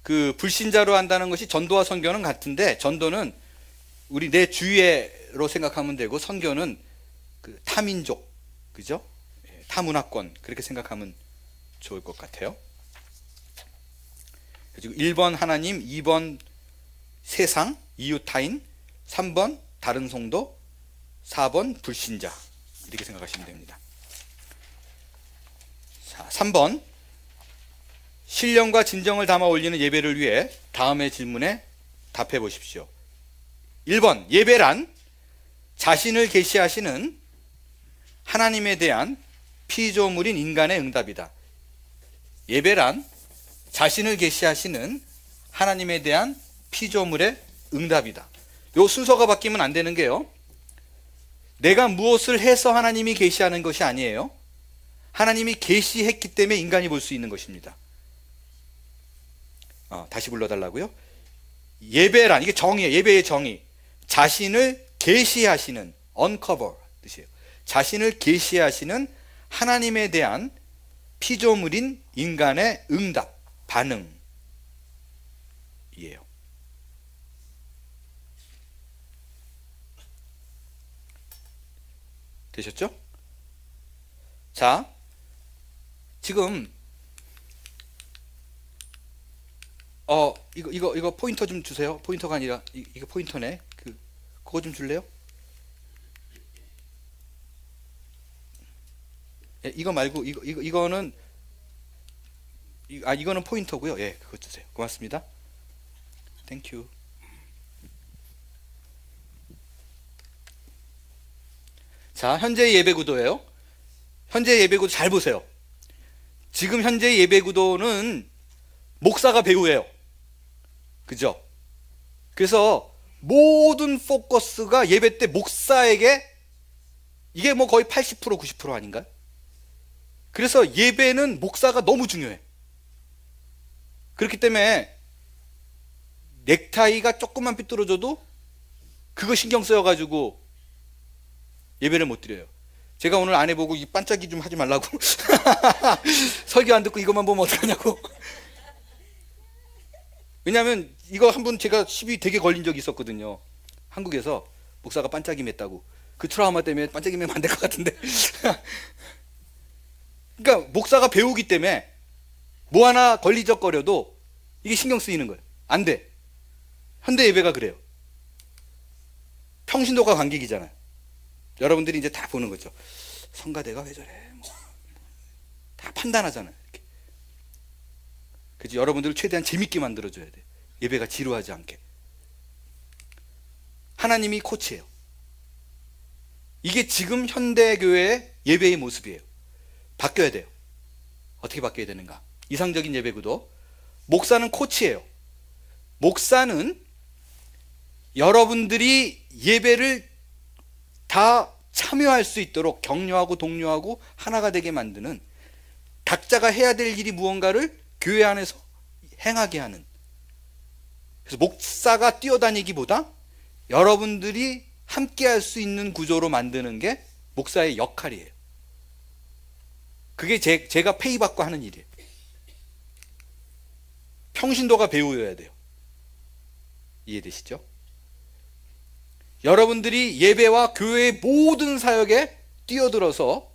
그 불신자로 한다는 것이 전도와 선교는 같은데, 전도는 우리 내 주위로 생각하면 되고, 선교는 그 타민족, 그죠? 타문화권, 그렇게 생각하면 좋을 것 같아요. 그리고 1번 하나님, 2번 세상, 이웃 타인, 3번 다른 성도, 4번 불신자, 이렇게 생각하시면 됩니다. 자, 3번 신령과 진정을 담아 올리는 예배를 위해 다음의 질문에 답해 보십시오. 1번 예배란 자신을 계시하시는 하나님에 대한 피조물인 인간의 응답이다. 예배란 자신을 계시하시는 하나님에 대한 피조물의 응답이다. 요 순서가 바뀌면 안 되는 게요, 내가 무엇을 해서 하나님이 계시하는 것이 아니에요. 하나님이 계시했기 때문에 인간이 볼 수 있는 것입니다. 다시 불러달라고요. 예배란, 이게 정의예요. 예배의 정의. 자신을 계시하시는, uncover 뜻이에요. 자신을 계시하시는 하나님에 대한 피조물인 인간의 응답, 반응이에요. 되셨죠? 자, 지금 이거 포인터 좀 주세요. 포인터가 아니라 이거 포인터네. 그거 좀 줄래요? 예, 이거 말고 이거는 이거는 포인터고요. 예, 그거 주세요. 고맙습니다. 땡큐. 자, 현재의 예배 구도예요. 현재의 예배 구도 잘 보세요. 지금 현재의 예배 구도는 목사가 배우예요. 그죠? 그래서 모든 포커스가 예배 때 목사에게, 이게 뭐 거의 80% 90% 아닌가요? 그래서 예배는 목사가 너무 중요해. 그렇기 때문에 넥타이가 조금만 삐뚤어져도 그거 신경 쓰여가지고 예배를 못 드려요. 제가 오늘 안 해보고 이 반짝이 좀 하지 말라고 설교 안 듣고 이것만 보면 어떡하냐고. 왜냐하면 이거 한 번 제가 시비 되게 걸린 적이 있었거든요. 한국에서 목사가 반짝이 맸다고. 그 트라우마 때문에 반짝이 매면 안 될 것 같은데 그러니까 목사가 배우기 때문에 뭐 하나 걸리적거려도 이게 신경 쓰이는 거예요. 안 돼. 현대 예배가 그래요. 평신도가 관객이잖아요. 여러분들이 이제 다 보는 거죠. 성가대가 왜 저래? 다 판단하잖아요. 이렇게. 그래서 여러분들을 최대한 재밌게 만들어줘야 돼. 예배가 지루하지 않게. 하나님이 코치예요. 이게 지금 현대교회의 예배의 모습이에요. 바뀌어야 돼요. 어떻게 바뀌어야 되는가? 이상적인 예배구도. 목사는 코치예요. 목사는 여러분들이 예배를 다 참여할 수 있도록 격려하고 독려하고 하나가 되게 만드는, 각자가 해야 될 일이 무언가를 교회 안에서 행하게 하는. 그래서 목사가 뛰어다니기보다 여러분들이 함께 할 수 있는 구조로 만드는 게 목사의 역할이에요. 그게 제가 페이받고 하는 일이에요. 평신도가 배우여야 돼요. 이해되시죠? 여러분들이 예배와 교회의 모든 사역에 뛰어들어서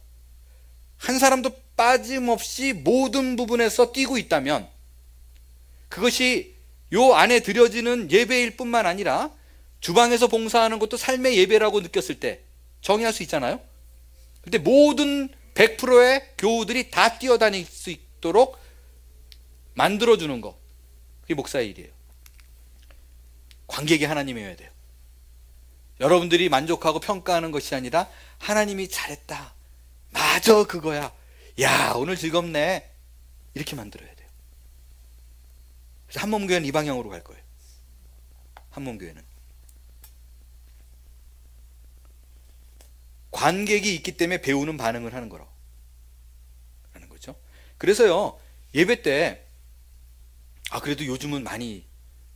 한 사람도 빠짐없이 모든 부분에서 뛰고 있다면, 그것이 요 안에 드려지는 예배일 뿐만 아니라 주방에서 봉사하는 것도 삶의 예배라고 느꼈을 때 정의할 수 있잖아요. 근데 모든 100%의 교우들이 다 뛰어다닐 수 있도록 만들어주는 거, 그게 목사의 일이에요. 관객이 하나님이어야 돼요. 여러분들이 만족하고 평가하는 것이 아니라 하나님이 잘했다, 맞아, 그거야, 야 오늘 즐겁네, 이렇게 만들어야 돼요. 그래서 한몸교회는 이 방향으로 갈 거예요. 한몸교회는 관객이 있기 때문에 배우는 반응을 하는 거라고 하는 거죠. 그래서요, 예배 때 그래도 요즘은 많이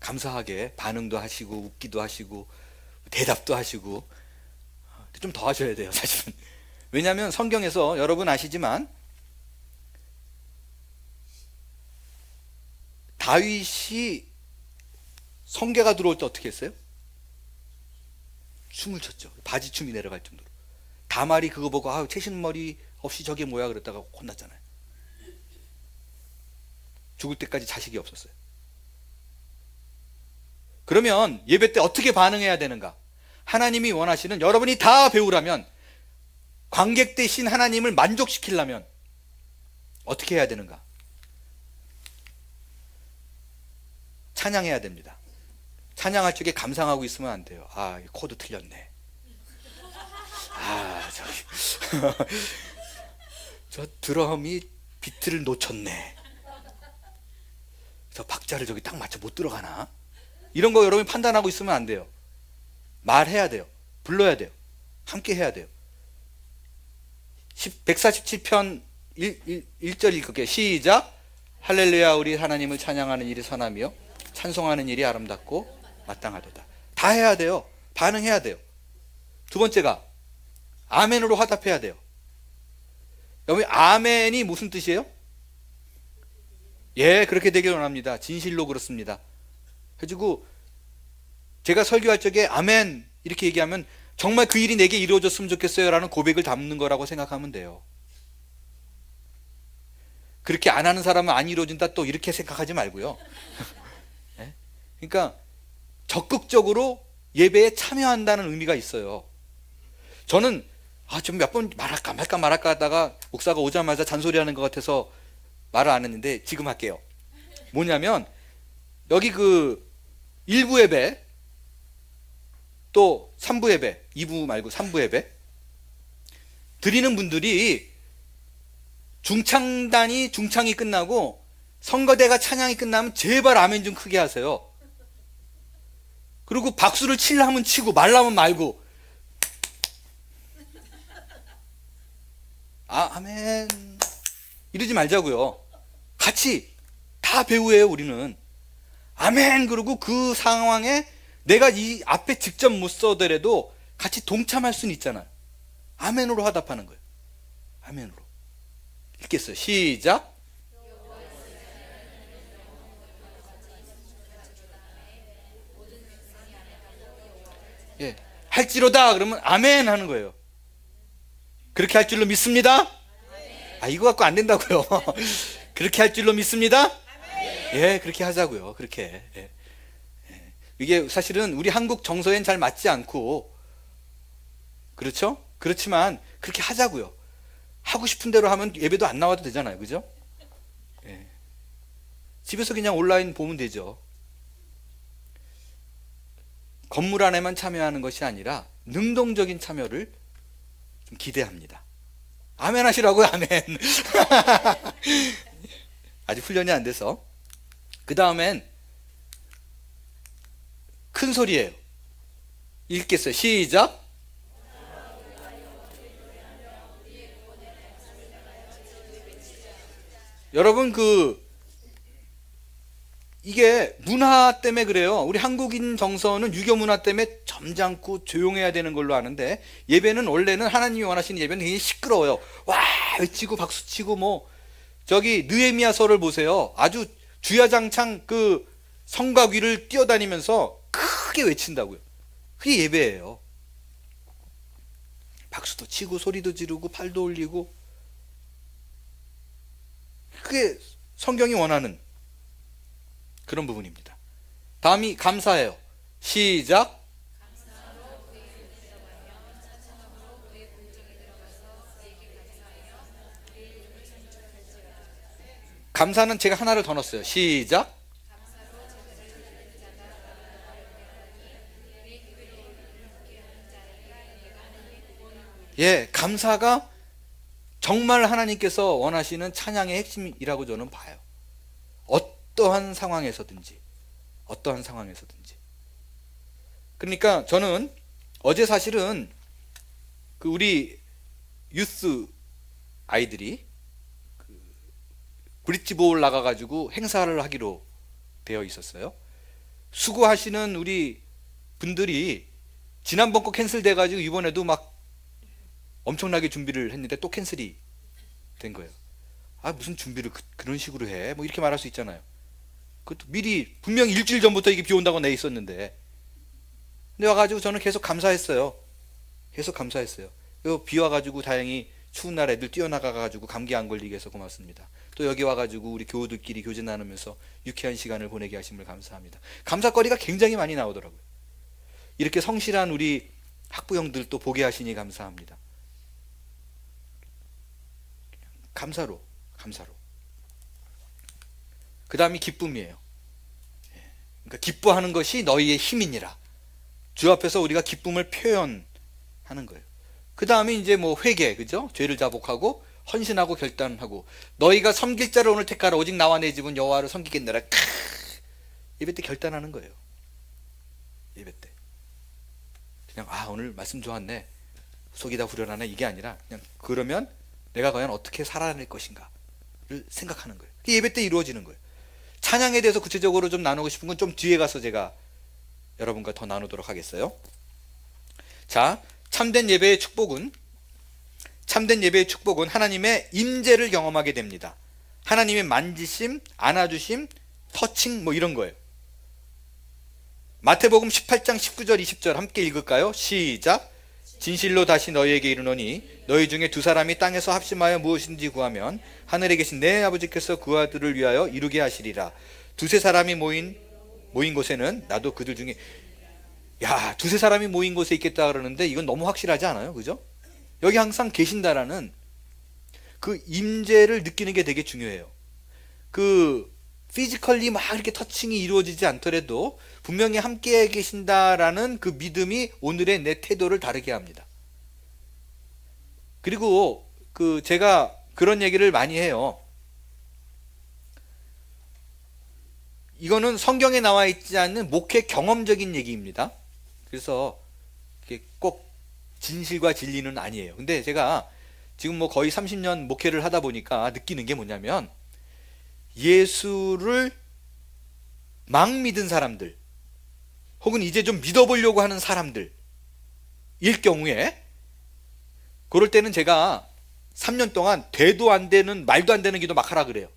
감사하게 반응도 하시고 웃기도 하시고 대답도 하시고, 좀 더 하셔야 돼요, 사실은. 왜냐하면 성경에서 여러분 아시지만 다윗이 성계가 들어올 때 어떻게 했어요? 춤을 췄죠. 바지춤이 내려갈 정도로. 다말이 그거 보고 채신머리 없이 저게 뭐야 그랬다가 혼났잖아요. 죽을 때까지 자식이 없었어요. 그러면 예배 때 어떻게 반응해야 되는가? 하나님이 원하시는, 여러분이 다 배우라면, 관객 대신 하나님을 만족시키려면 어떻게 해야 되는가? 찬양해야 됩니다. 찬양할 적에 감상하고 있으면 안 돼요. 이 코드 틀렸네. 저 드럼이 비트를 놓쳤네. 저 박자를 저기 딱 맞춰 못 들어가나? 이런 거 여러분이 판단하고 있으면 안 돼요. 말해야 돼요. 불러야 돼요. 함께 해야 돼요. 147편 1절 읽을게요. 시작. 할렐루야, 우리 하나님을 찬양하는 일이 선하며 찬송하는 일이 아름답고 마땅하도다. 다 해야 돼요. 반응해야 돼요. 두 번째가 아멘으로 화답해야 돼요. 여러분, 아멘이 무슨 뜻이에요? 예, 그렇게 되길 원합니다. 진실로 그렇습니다. 해주고, 제가 설교할 적에 아멘 이렇게 얘기하면 정말 그 일이 내게 이루어졌으면 좋겠어요 라는 고백을 담는 거라고 생각하면 돼요. 그렇게 안 하는 사람은 안 이루어진다, 또 이렇게 생각하지 말고요. 네? 그러니까 적극적으로 예배에 참여한다는 의미가 있어요. 저는 좀 몇 번 말할까 말까 하다가 목사가 오자마자 잔소리하는 것 같아서 말을 안 했는데 지금 할게요. 뭐냐면, 여기 그 1부 예배, 또 3부 예배, 2부 말고 3부 예배 드리는 분들이 중창이 끝나고 성가대가 찬양이 끝나면 제발 아멘 좀 크게 하세요. 그리고 박수를 치려면 치고 말라면 말고, 아멘 이러지 말자고요. 같이 다 배우예요. 우리는 아멘 그러고 그 상황에 내가 이 앞에 직접 못 서더라도 같이 동참할 수는 있잖아요. 아멘으로 화답하는 거예요. 아멘으로. 읽겠어요. 시작. 예, 할지로다 그러면 아멘 하는 거예요. 그렇게 할 줄로 믿습니다. 이거 갖고 안 된다고요. 그렇게 할 줄로 믿습니다. 예, 그렇게 하자고요. 그렇게. 예. 이게 사실은 우리 한국 정서엔 잘 맞지 않고, 그렇죠? 그렇지만 그렇게 하자고요. 하고 싶은 대로 하면 예배도 안 나와도 되잖아요. 그죠? 예. 집에서 그냥 온라인 보면 되죠. 건물 안에만 참여하는 것이 아니라 능동적인 참여를 좀 기대합니다. 아멘 하시라고요. 아멘. 아직 훈련이 안 돼서. 그 다음엔 큰 소리예요. 읽겠어요. 시작. 여러분 이게 문화 때문에 그래요. 우리 한국인 정서는 유교 문화 때문에 점잖고 조용해야 되는 걸로 아는데, 예배는 원래는 하나님이 원하시는 예배는 굉장히 시끄러워요. 와 외치고 박수치고 뭐 저기 느헤미야서를 보세요. 아주 주야장창 그 성곽 위를 뛰어다니면서 크게 외친다고요. 그게 예배예요. 박수도 치고 소리도 지르고 팔도 올리고, 그게 성경이 원하는 그런 부분입니다. 다음이 감사예요. 시작. 감사는 제가 하나를 더 넣었어요. 시작. 예, 감사가 정말 하나님께서 원하시는 찬양의 핵심이라고 저는 봐요. 어떠한 상황에서든지. 그러니까 저는 어제 사실은 그 우리 유스 아이들이 그 브릿지볼 나가가지고 행사를 하기로 되어 있었어요. 수고하시는 우리 분들이 지난번 거 캔슬돼가지고 이번에도 막 엄청나게 준비를 했는데 또 캔슬이 된 거예요. 아 무슨 준비를 그런 식으로 해? 뭐 이렇게 말할 수 있잖아요. 그것도 미리 분명히 일주일 전부터 이게 비 온다고 내 있었는데. 근데 와가지고 저는 계속 감사했어요. 비 와가지고 다행히 추운 날 애들 뛰어나가가지고 감기 안 걸리게 해서 고맙습니다. 또 여기 와가지고 우리 교우들끼리 교제 나누면서 유쾌한 시간을 보내게 하심을 감사합니다. 감사거리가 굉장히 많이 나오더라고요. 이렇게 성실한 우리 학부형들 또 보게 하시니 감사합니다. 감사로. 그 다음이 기쁨이에요. 그러니까 기뻐하는 것이 너희의 힘이니라. 주 앞에서 우리가 기쁨을 표현하는 거예요. 그 다음에 이제 뭐 회개, 그죠? 죄를 자복하고 헌신하고 결단하고, 너희가 섬길 자를 오늘 택하라. 오직 나와 내 집은 여호와를 섬기겠느라. 예배 때 결단하는 거예요. 예배 때 그냥 오늘 말씀 좋았네, 속이 다 후련하네, 이게 아니라 그냥 그러면 내가 과연 어떻게 살아낼 것인가를 생각하는 거예요. 그게 예배 때 이루어지는 거예요. 찬양에 대해서 구체적으로 좀 나누고 싶은 건 좀 뒤에 가서 제가 여러분과 더 나누도록 하겠어요. 자, 참된 예배의 축복은 하나님의 임재를 경험하게 됩니다. 하나님의 만지심, 안아주심, 터칭 뭐 이런 거예요. 마태복음 18장 19절 20절 함께 읽을까요? 시작. 진실로 다시 너희에게 이르노니 너희 중에 두 사람이 땅에서 합심하여 무엇인지 구하면 하늘에 계신 내 아버지께서 그 아들을 위하여 이루게 하시리라. 두세 사람이 모인 곳에는 나도 그들 중에. 야, 두세 사람이 모인 곳에 있겠다 그러는데 이건 너무 확실하지 않아요? 그죠? 여기 항상 계신다라는 그 임재를 느끼는 게 되게 중요해요. 그 피지컬리 막 이렇게 터칭이 이루어지지 않더라도 분명히 함께 계신다라는 그 믿음이 오늘의 내 태도를 다르게 합니다. 그리고 제가 그런 얘기를 많이 해요. 이거는 성경에 나와 있지 않는 목회 경험적인 얘기입니다. 그래서 꼭 진실과 진리는 아니에요. 근데 제가 지금 뭐 거의 30년 목회를 하다 보니까 느끼는 게 뭐냐면, 예수를 막 믿은 사람들 혹은 이제 좀 믿어보려고 하는 사람들일 경우에, 그럴 때는 제가 3년 동안 돼도 안 되는 말도 안 되는 기도 막 하라 그래요.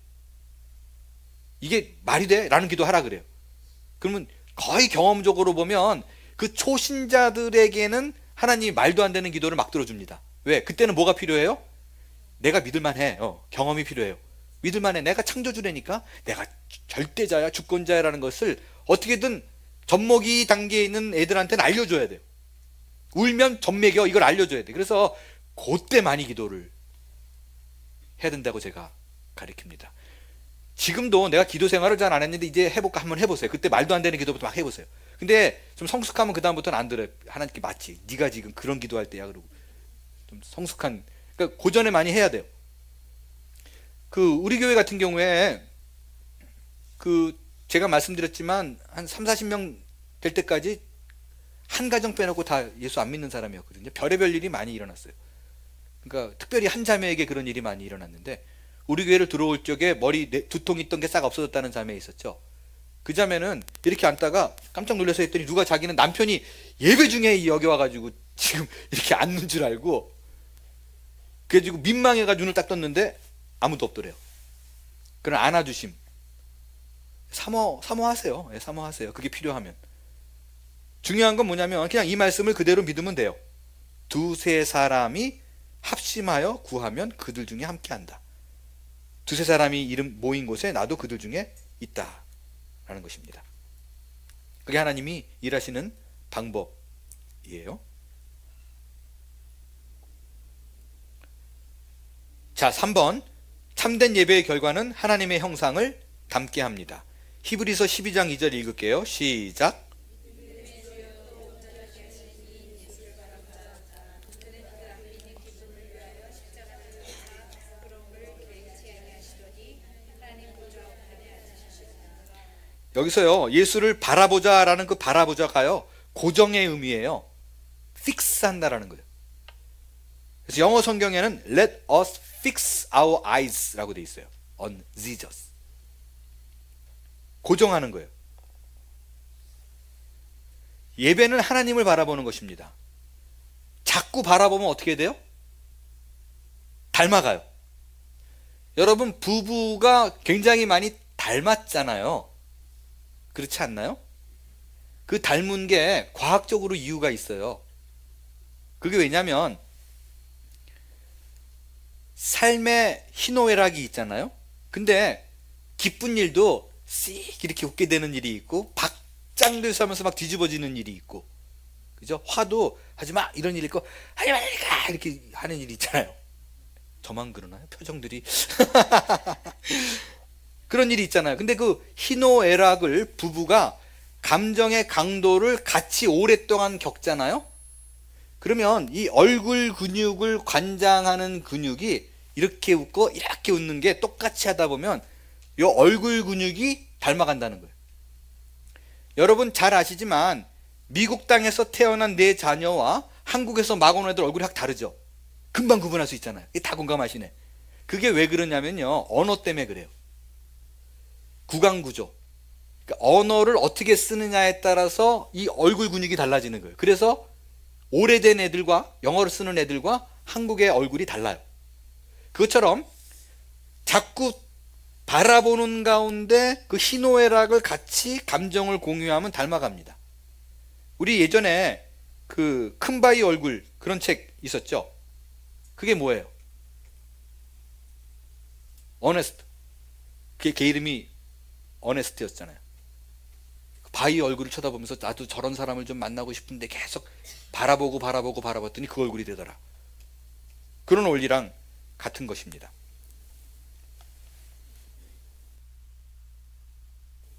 이게 말이 돼? 라는 기도 하라 그래요. 그러면 거의 경험적으로 보면 그 초신자들에게는 하나님이 말도 안 되는 기도를 막 들어줍니다. 왜? 그때는 뭐가 필요해요? 내가 믿을만해. 경험이 필요해요. 믿을만해. 내가 창조주라니까, 내가 절대자야, 주권자야라는 것을 어떻게든 젖먹이 단계에 있는 애들한테는 알려줘야 돼요. 울면 젖먹여, 이걸 알려줘야 돼. 그래서 그때 많이 기도를 해야 된다고 제가 가르칩니다. 지금도 내가 기도 생활을 잘 안 했는데 이제 해볼까 한번 해보세요. 그때 말도 안 되는 기도부터 막 해보세요. 근데 좀 성숙하면 그 다음부터는 안 들어요. 하나님께 맞지. 네가 지금 그런 기도할 때야. 그러고 좀 성숙한. 그러니까 고전에 많이 해야 돼요. 그 우리 교회 같은 경우에 그 제가 말씀드렸지만 한 3, 40명 될 때까지 한 가정 빼놓고 다 예수 안 믿는 사람이었거든요. 별의별 일이 많이 일어났어요. 그러니까 특별히 한 자매에게 그런 일이 많이 일어났는데 우리 교회를 들어올 적에 머리 두통 있던 게 싹 없어졌다는 자매 있었죠. 그 자매는 이렇게 앉다가 깜짝 놀라서 했더니 누가 자기는 남편이 예배 중에 여기 와가지고 지금 이렇게 앉는 줄 알고 그래가지고 민망해가 눈을 딱 떴는데 아무도 없더래요. 그런 안아주심 사모하세요. 예, 사모하세요. 그게 필요하면. 중요한 건 뭐냐면 그냥 이 말씀을 그대로 믿으면 돼요. 두세 사람이 합심하여 구하면 그들 중에 함께한다. 두세 사람이 이름 모인 곳에 나도 그들 중에 있다 라는 것입니다. 그게 하나님이 일하시는 방법이에요. 자, 3번 참된 예배의 결과는 하나님의 형상을 담게 합니다. 히브리서 12장 2절 읽을게요. 시작. 여기서요 예수를 바라보자라는 그 바라보자가요 고정의 의미예요. fix 한다라는 거예요. 그래서 영어 성경에는 let us fix our eyes라고 돼 있어요. on Jesus. 고정하는 거예요. 예배는 하나님을 바라보는 것입니다. 자꾸 바라보면 어떻게 돼요? 닮아가요. 여러분 부부가 굉장히 많이 닮았잖아요. 그렇지 않나요? 그 닮은 게 과학적으로 이유가 있어요. 그게 왜냐면 삶의 희노애락이 있잖아요. 근데 기쁜 일도 씩 이렇게 웃게 되는 일이 있고 박장대소 하면서 막 뒤집어지는 일이 있고 그죠? 화도 하지마 이런 일이 있고 하지마 이렇게 하는 일이 있잖아요. 저만 그러나요? 표정들이 그런 일이 있잖아요. 근데 그 희노애락을 부부가 감정의 강도를 같이 오랫동안 겪잖아요. 그러면 이 얼굴 근육을 관장하는 근육이 이렇게 웃고 이렇게 웃는 게 똑같이 하다 보면 이 얼굴 근육이 닮아간다는 거예요. 여러분 잘 아시지만 미국 땅에서 태어난 내 자녀와 한국에서 막 온 애들 얼굴이 확 다르죠. 금방 구분할 수 있잖아요. 다 공감하시네. 그게 왜 그러냐면요 언어 때문에 그래요. 구강구조. 그러니까 언어를 어떻게 쓰느냐에 따라서 이 얼굴 근육이 달라지는 거예요. 그래서 오래된 애들과 영어를 쓰는 애들과 한국의 얼굴이 달라요. 그것처럼 자꾸 바라보는 가운데 그 희노애락을 같이 감정을 공유하면 닮아갑니다. 우리 예전에 그 큰바위 얼굴 그런 책 있었죠. 그게 뭐예요? 어네스트. 그게 걔 이름이 어네스트였잖아요. 바위 얼굴을 쳐다보면서 나도 저런 사람을 좀 만나고 싶은데 계속 바라봤더니 그 얼굴이 되더라. 그런 원리랑 같은 것입니다.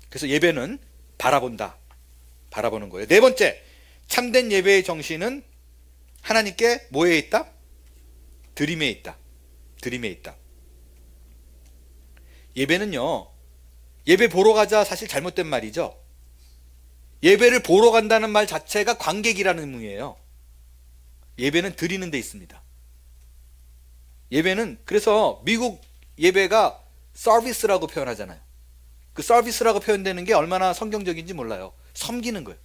그래서 예배는 바라보는 거예요. 네 번째, 참된 예배의 정신은 하나님께 뭐에 있다? 드림에 있다. 예배는요 예배 보러 가자 사실 잘못된 말이죠. 예배를 보러 간다는 말 자체가 관객이라는 의미예요. 예배는 드리는 데 있습니다. 예배는 그래서 미국 예배가 서비스라고 표현하잖아요. 그 서비스라고 표현되는 게 얼마나 성경적인지 몰라요. 섬기는 거예요.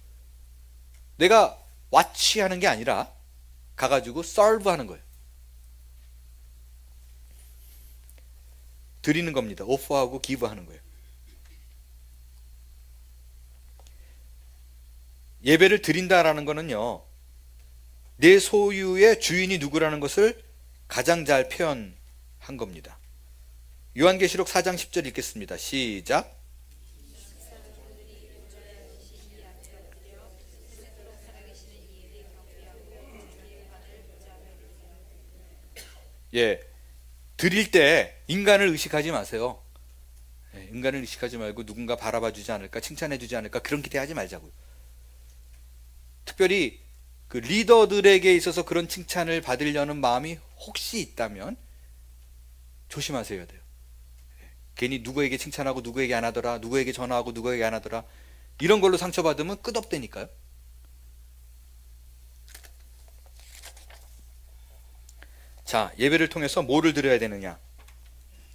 내가 와치하는 게 아니라 가가지고 서브하는 거예요. 드리는 겁니다. 오퍼하고 기브하는 거예요. 예배를 드린다라는 거는요 내 소유의 주인이 누구라는 것을 가장 잘 표현한 겁니다. 요한계시록 4장 10절 읽겠습니다. 시작. 예, 드릴 때 인간을 의식하지 마세요. 인간을 의식하지 말고 누군가 바라봐 주지 않을까, 칭찬해 주지 않을까, 그런 기대하지 말자고요. 특별히 그 리더들에게 있어서 그런 칭찬을 받으려는 마음이 혹시 있다면 조심하셔야 돼요. 괜히 누구에게 칭찬하고 누구에게 안 하더라, 누구에게 전화하고 누구에게 안 하더라, 이런 걸로 상처받으면 끝없다니까요. 자, 예배를 통해서 뭐를 드려야 되느냐?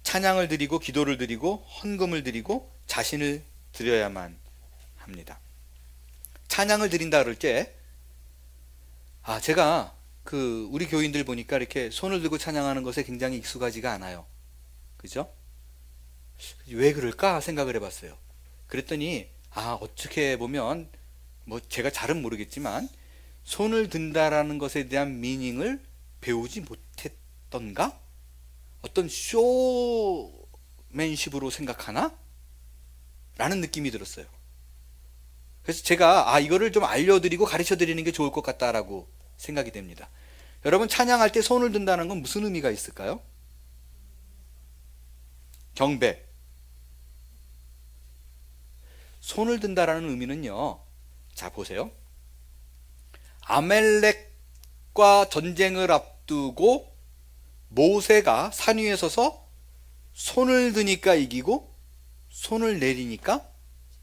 찬양을 드리고 기도를 드리고 헌금을 드리고 자신을 드려야만 합니다. 찬양을 드린다 그럴 때 제가 우리 교인들 보니까 이렇게 손을 들고 찬양하는 것에 굉장히 익숙하지가 않아요. 그죠? 왜 그럴까 생각을 해봤어요. 그랬더니 어떻게 보면 뭐 제가 잘은 모르겠지만 손을 든다라는 것에 대한 미닝을 배우지 못했던가? 어떤 쇼맨십으로 생각하나? 라는 느낌이 들었어요. 그래서 제가 이거를 좀 알려드리고 가르쳐드리는 게 좋을 것 같다라고 생각이 됩니다. 여러분, 찬양할 때 손을 든다는 건 무슨 의미가 있을까요? 경배. 손을 든다라는 의미는요, 자 보세요. 아멜렉과 전쟁을 앞두고 모세가 산 위에 서서 손을 드니까 이기고 손을 내리니까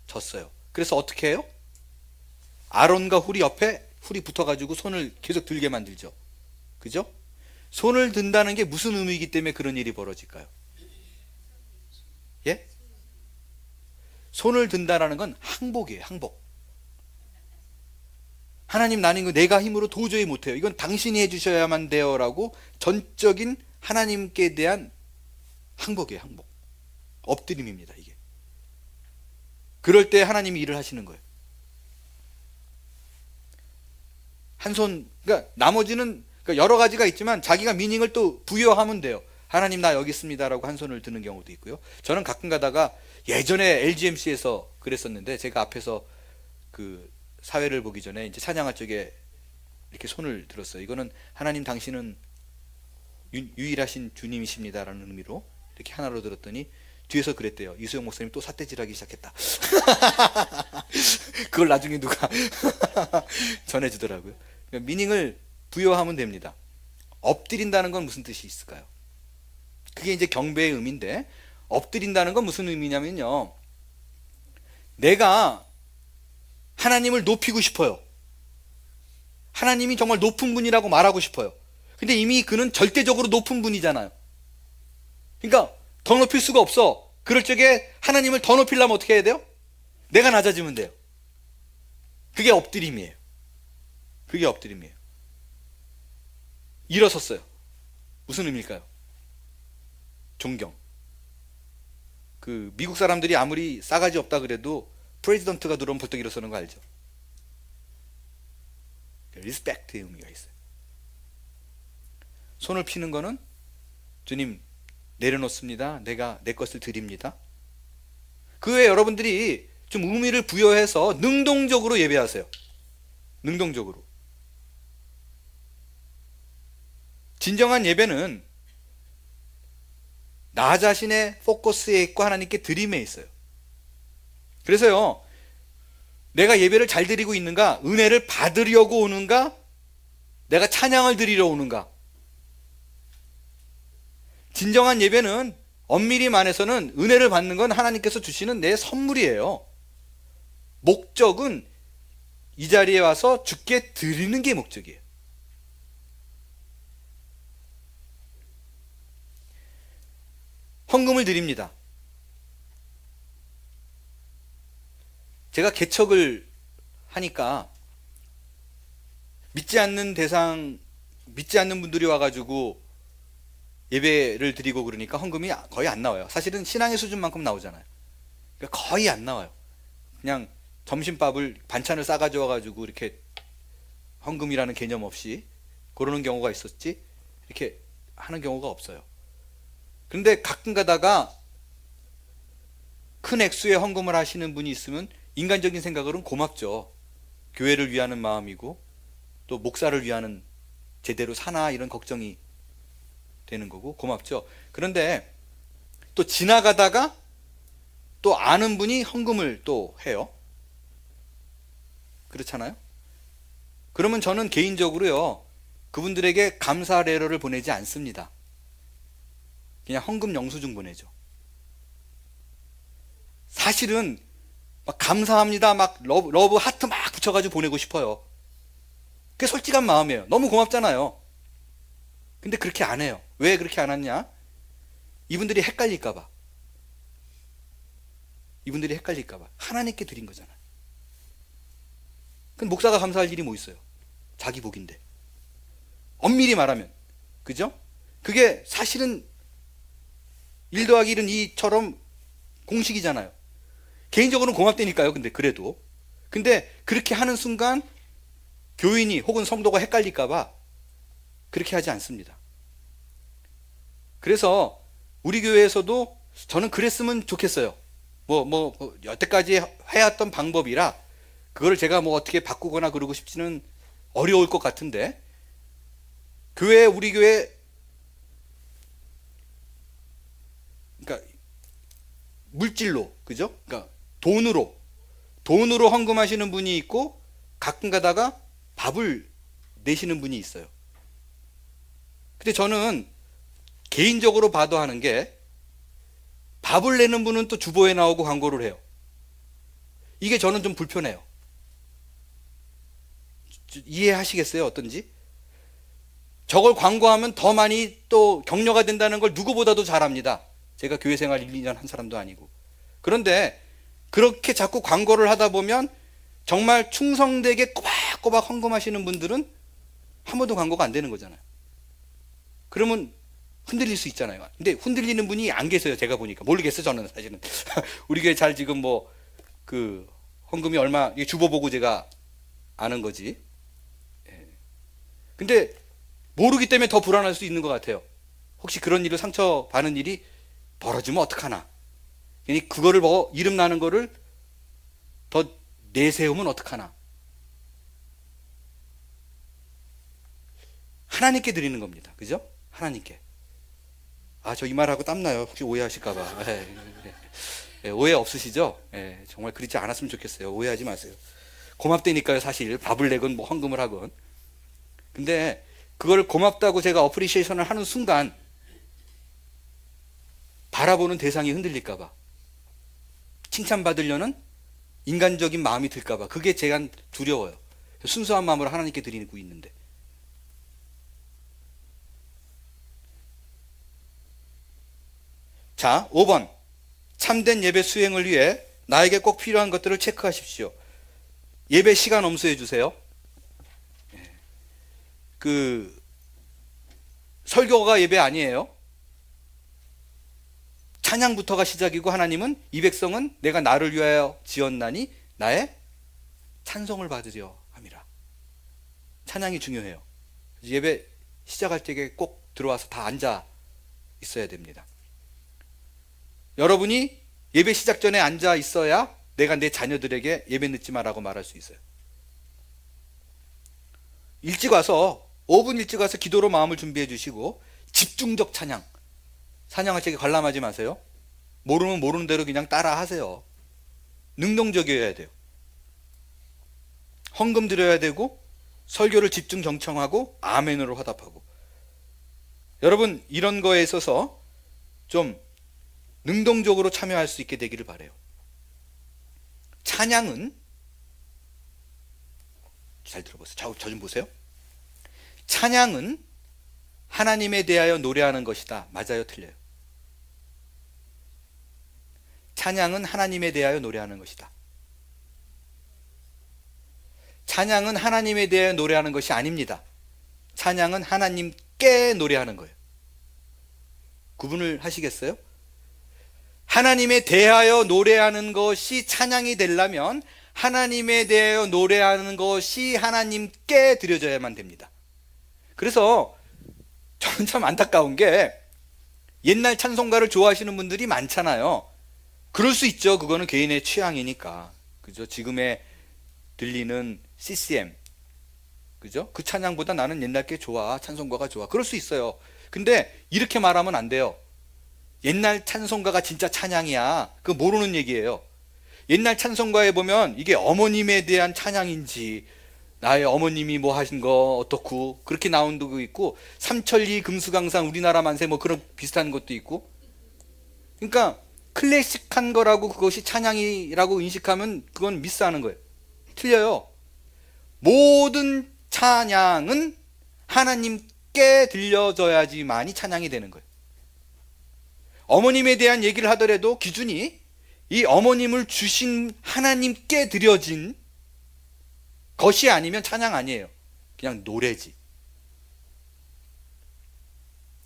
졌어요. 그래서 어떻게 해요? 아론과 훌이 옆에 훌이 붙어가지고 손을 계속 들게 만들죠. 그죠? 손을 든다는 게 무슨 의미이기 때문에 그런 일이 벌어질까요? 예? 손을 든다라는 건 항복이에요. 항복. 하나님, 나는 이거 내가 힘으로 도저히 못해요. 이건 당신이 해주셔야만 돼요. 라고 전적인 하나님께 대한 항복이에요. 항복. 엎드림입니다. 이게. 그럴 때 하나님이 일을 하시는 거예요. 한 손, 그러니까 나머지는 여러 가지가 있지만 자기가 미닝을 또 부여하면 돼요. 하나님, 나 여기 있습니다라고 한 손을 드는 경우도 있고요. 저는 가끔 가다가 예전에 LGMC에서 그랬었는데, 제가 앞에서 그 사회를 보기 전에 이제 찬양할 적에 이렇게 손을 들었어요. 이거는 하나님, 당신은 유일하신 주님이십니다라는 의미로 이렇게 하나로 들었더니 뒤에서 그랬대요. 이수영 목사님 또 삿대질하기 시작했다. 그걸 나중에 누가 전해주더라고요. 그러니까 미닝을 부여하면 됩니다. 엎드린다는 건 무슨 뜻이 있을까요? 그게 이제 경배의 의미인데, 엎드린다는 건 무슨 의미냐면요, 내가 하나님을 높이고 싶어요. 하나님이 정말 높은 분이라고 말하고 싶어요. 근데 이미 그는 절대적으로 높은 분이잖아요. 그러니까 더 높일 수가 없어. 그럴 적에 하나님을 더 높이려면 어떻게 해야 돼요? 내가 낮아지면 돼요. 그게 엎드림이에요. 그게 엎드림이에요. 일어섰어요. 무슨 의미일까요? 존경. 미국 사람들이 아무리 싸가지 없다 그래도 프레지던트가 들어오면 벌떡 일어서는 거 알죠? 리스펙트의 의미가 있어요. 손을 피는 거는 주님, 내려놓습니다. 내가 내 것을 드립니다. 그 외에 여러분들이 좀 의미를 부여해서 능동적으로 예배하세요. 능동적으로. 진정한 예배는 나 자신의 포커스에 있고 하나님께 드림에 있어요. 그래서요, 내가 예배를 잘 드리고 있는가, 은혜를 받으려고 오는가, 내가 찬양을 드리러 오는가. 진정한 예배는 엄밀히 말해서는 은혜를 받는 건 하나님께서 주시는 내 선물이에요. 목적은 이 자리에 와서 주께 드리는 게 목적이에요. 헌금을 드립니다. 제가 개척을 하니까 믿지 않는 분들이 와가지고 예배를 드리고 그러니까 헌금이 거의 안 나와요. 사실은 신앙의 수준만큼 나오잖아요. 그러니까 거의 안 나와요. 그냥 점심밥을 반찬을 싸가지고 와가지고 이렇게 헌금이라는 개념 없이 그러는 경우가 있었지, 이렇게 하는 경우가 없어요. 그런데 가끔 가다가 큰 액수의 헌금을 하시는 분이 있으면 인간적인 생각으로는 고맙죠. 교회를 위하는 마음이고 또 목사를 위하는, 제대로 사나 이런 걱정이 되는 거고 고맙죠. 그런데 또 지나가다가 또 아는 분이 헌금을 또 해요. 그렇잖아요. 그러면 저는 개인적으로요, 그분들에게 감사 레터를 보내지 않습니다. 그냥 헌금 영수증 보내죠. 사실은 막 감사합니다, 막 러브 하트 막 붙여가지고 보내고 싶어요. 그게 솔직한 마음이에요. 너무 고맙잖아요. 근데 그렇게 안 해요. 왜 그렇게 안 하냐? 이분들이 헷갈릴까봐. 이분들이 헷갈릴까봐. 하나님께 드린 거잖아요. 그럼 목사가 감사할 일이 뭐 있어요? 자기 복인데. 엄밀히 말하면. 그죠? 그게 사실은 1 더하기 1은 2처럼 공식이잖아요. 개인적으로는 고맙다니까요. 근데 그래도. 근데 그렇게 하는 순간 교인이 혹은 성도가 헷갈릴까봐 그렇게 하지 않습니다. 그래서 우리 교회에서도 저는 그랬으면 좋겠어요. 여태까지 해왔던 방법이라 그걸 제가 뭐 어떻게 바꾸거나 그러고 싶지는 어려울 것 같은데, 우리 교회, 그러니까 물질로, 그죠? 그러니까 돈으로 헌금하시는 분이 있고, 가끔 가다가 밥을 내시는 분이 있어요. 근데 저는 개인적으로 봐도 하는 게, 밥을 내는 분은 또 주보에 나오고 광고를 해요. 이게 저는 좀 불편해요. 이해하시겠어요? 어떤지? 저걸 광고하면 더 많이 또 격려가 된다는 걸 누구보다도 잘 압니다. 제가 교회 생활 1, 2년 한 사람도 아니고. 그런데 그렇게 자꾸 광고를 하다 보면 정말 충성되게 꼬박꼬박 헌금하시는 분들은 한 번도 광고가 안 되는 거잖아요. 그러면 흔들릴 수 있잖아요. 근데 흔들리는 분이 안 계세요. 제가 보니까. 모르겠어요. 저는 사실은. 우리 교회 잘 지금 헌금이 얼마, 주보 보고 제가 아는 거지. 근데 모르기 때문에 더 불안할 수 있는 것 같아요. 혹시 그런 일을 상처받는 일이 벌어지면 어떡하나. 괜히 그거를 이름 나는 거를 더 내세우면 어떡하나. 하나님께 드리는 겁니다. 그죠? 하나님께. 저 이 말하고 땀나요. 혹시 오해하실까봐. 오해 없으시죠? 정말 그렇지 않았으면 좋겠어요. 오해하지 마세요. 고맙다니까요. 사실 밥을 내건 뭐 헌금을 하건. 근데 그걸 고맙다고 제가 어프리시에이션을 하는 순간 바라보는 대상이 흔들릴까봐, 칭찬받으려는 인간적인 마음이 들까봐, 그게 제가 두려워요. 순수한 마음으로 하나님께 드리고 있는데. 자, 5번. 참된 예배 수행을 위해 나에게 꼭 필요한 것들을 체크하십시오. 예배 시간 엄수해 주세요. 설교가 예배 아니에요. 찬양부터가 시작이고, 하나님은 이 백성은 내가 나를 위하여 지었나니 나의 찬송을 받으려 함이라. 찬양이 중요해요. 예배 시작할 때 꼭 들어와서 다 앉아 있어야 됩니다. 여러분이 예배 시작 전에 앉아 있어야 내가 내 자녀들에게 예배 늦지 마라고 말할 수 있어요. 일찍 와서 5분 일찍 와서 기도로 마음을 준비해 주시고, 집중적 찬양, 찬양할 때 관람하지 마세요. 모르면 모르는 대로 그냥 따라 하세요. 능동적이어야 돼요. 헌금 드려야 되고, 설교를 집중 정청하고 아멘으로 화답하고. 여러분, 이런 거에 있어서 좀 능동적으로 참여할 수 있게 되기를 바라요. 찬양은, 잘 들어보세요. 저 좀 보세요. 찬양은 하나님에 대하여 노래하는 것이다. 맞아요? 틀려요? 찬양은 하나님에 대하여 노래하는 것이다. 찬양은 하나님에 대하여 노래하는 것이 아닙니다. 찬양은 하나님께 노래하는 거예요. 구분을 하시겠어요? 하나님에 대하여 노래하는 것이 찬양이 되려면 하나님에 대하여 노래하는 것이 하나님께 드려져야만 됩니다. 그래서 저는 참 안타까운 게, 옛날 찬송가를 좋아하시는 분들이 많잖아요. 그럴 수 있죠. 그거는 개인의 취향이니까. 그죠? 지금의 들리는 CCM, 그죠? 그 찬양보다 나는 옛날 게 좋아, 찬송가가 좋아. 그럴 수 있어요. 근데 이렇게 말하면 안 돼요. 옛날 찬송가가 진짜 찬양이야. 그거 모르는 얘기예요. 옛날 찬송가에 보면 이게 어머님에 대한 찬양인지, 나의 어머님이 뭐 하신 거 어떻고, 그렇게 나온 것도 있고, 삼천리 금수강산 우리나라 만세 뭐 그런 비슷한 것도 있고. 그러니까 클래식한 거라고 그것이 찬양이라고 인식하면 그건 미스하는 거예요. 틀려요. 모든 찬양은 하나님께 들려져야지만이 찬양이 되는 거예요. 어머님에 대한 얘기를 하더라도 기준이 이 어머님을 주신 하나님께 드려진 것이 아니면 찬양 아니에요. 그냥 노래지.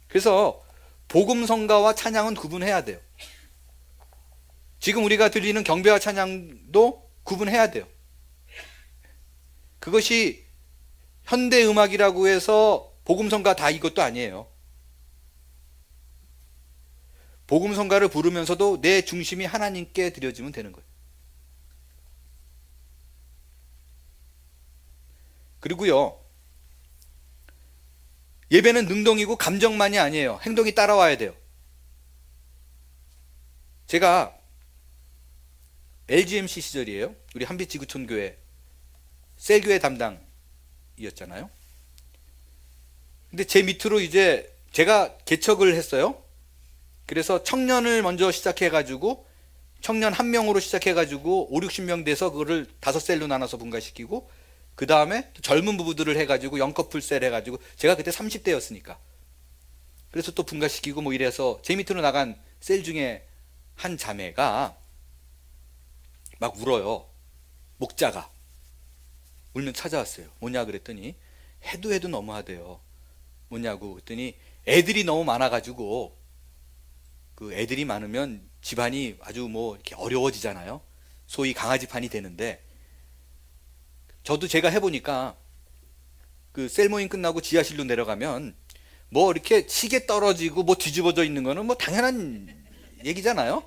그래서 복음성가와 찬양은 구분해야 돼요. 지금 우리가 들리는 경배와 찬양도 구분해야 돼요. 그것이 현대음악이라고 해서 복음성가 다 이것도 아니에요. 복음성가를 부르면서도 내 중심이 하나님께 드려지면 되는 거예요. 그리고요, 예배는 능동이고 감정만이 아니에요. 행동이 따라와야 돼요. 제가 LGMC 시절이에요. 우리 한빛지구촌교회 셀교회 담당이었잖아요. 근데 제 밑으로 이제 제가 개척을 했어요. 그래서 청년을 먼저 시작해가지고 청년 1명으로 시작해가지고 5, 60명 돼서 그거를 5셀로 나눠서 분가시키고, 그 다음에 젊은 부부들을 해가지고 0커플셀 해가지고, 제가 그때 30대였으니까 그래서 또 분가시키고 뭐 이래서 제 밑으로 나간 셀 중에 한 자매가 막 울어요. 목자가 울면 찾아왔어요. 뭐냐 그랬더니 해도 너무하대요. 뭐냐고 그랬더니 애들이 너무 많아가지고, 그 애들이 많으면 집안이 아주 뭐 이렇게 어려워지잖아요. 소위 강아지판이 되는데, 저도 제가 해보니까 그 셀모임 끝나고 지하실로 내려가면 뭐 이렇게 시계 떨어지고 뭐 뒤집어져 있는 거는 뭐 당연한 얘기잖아요.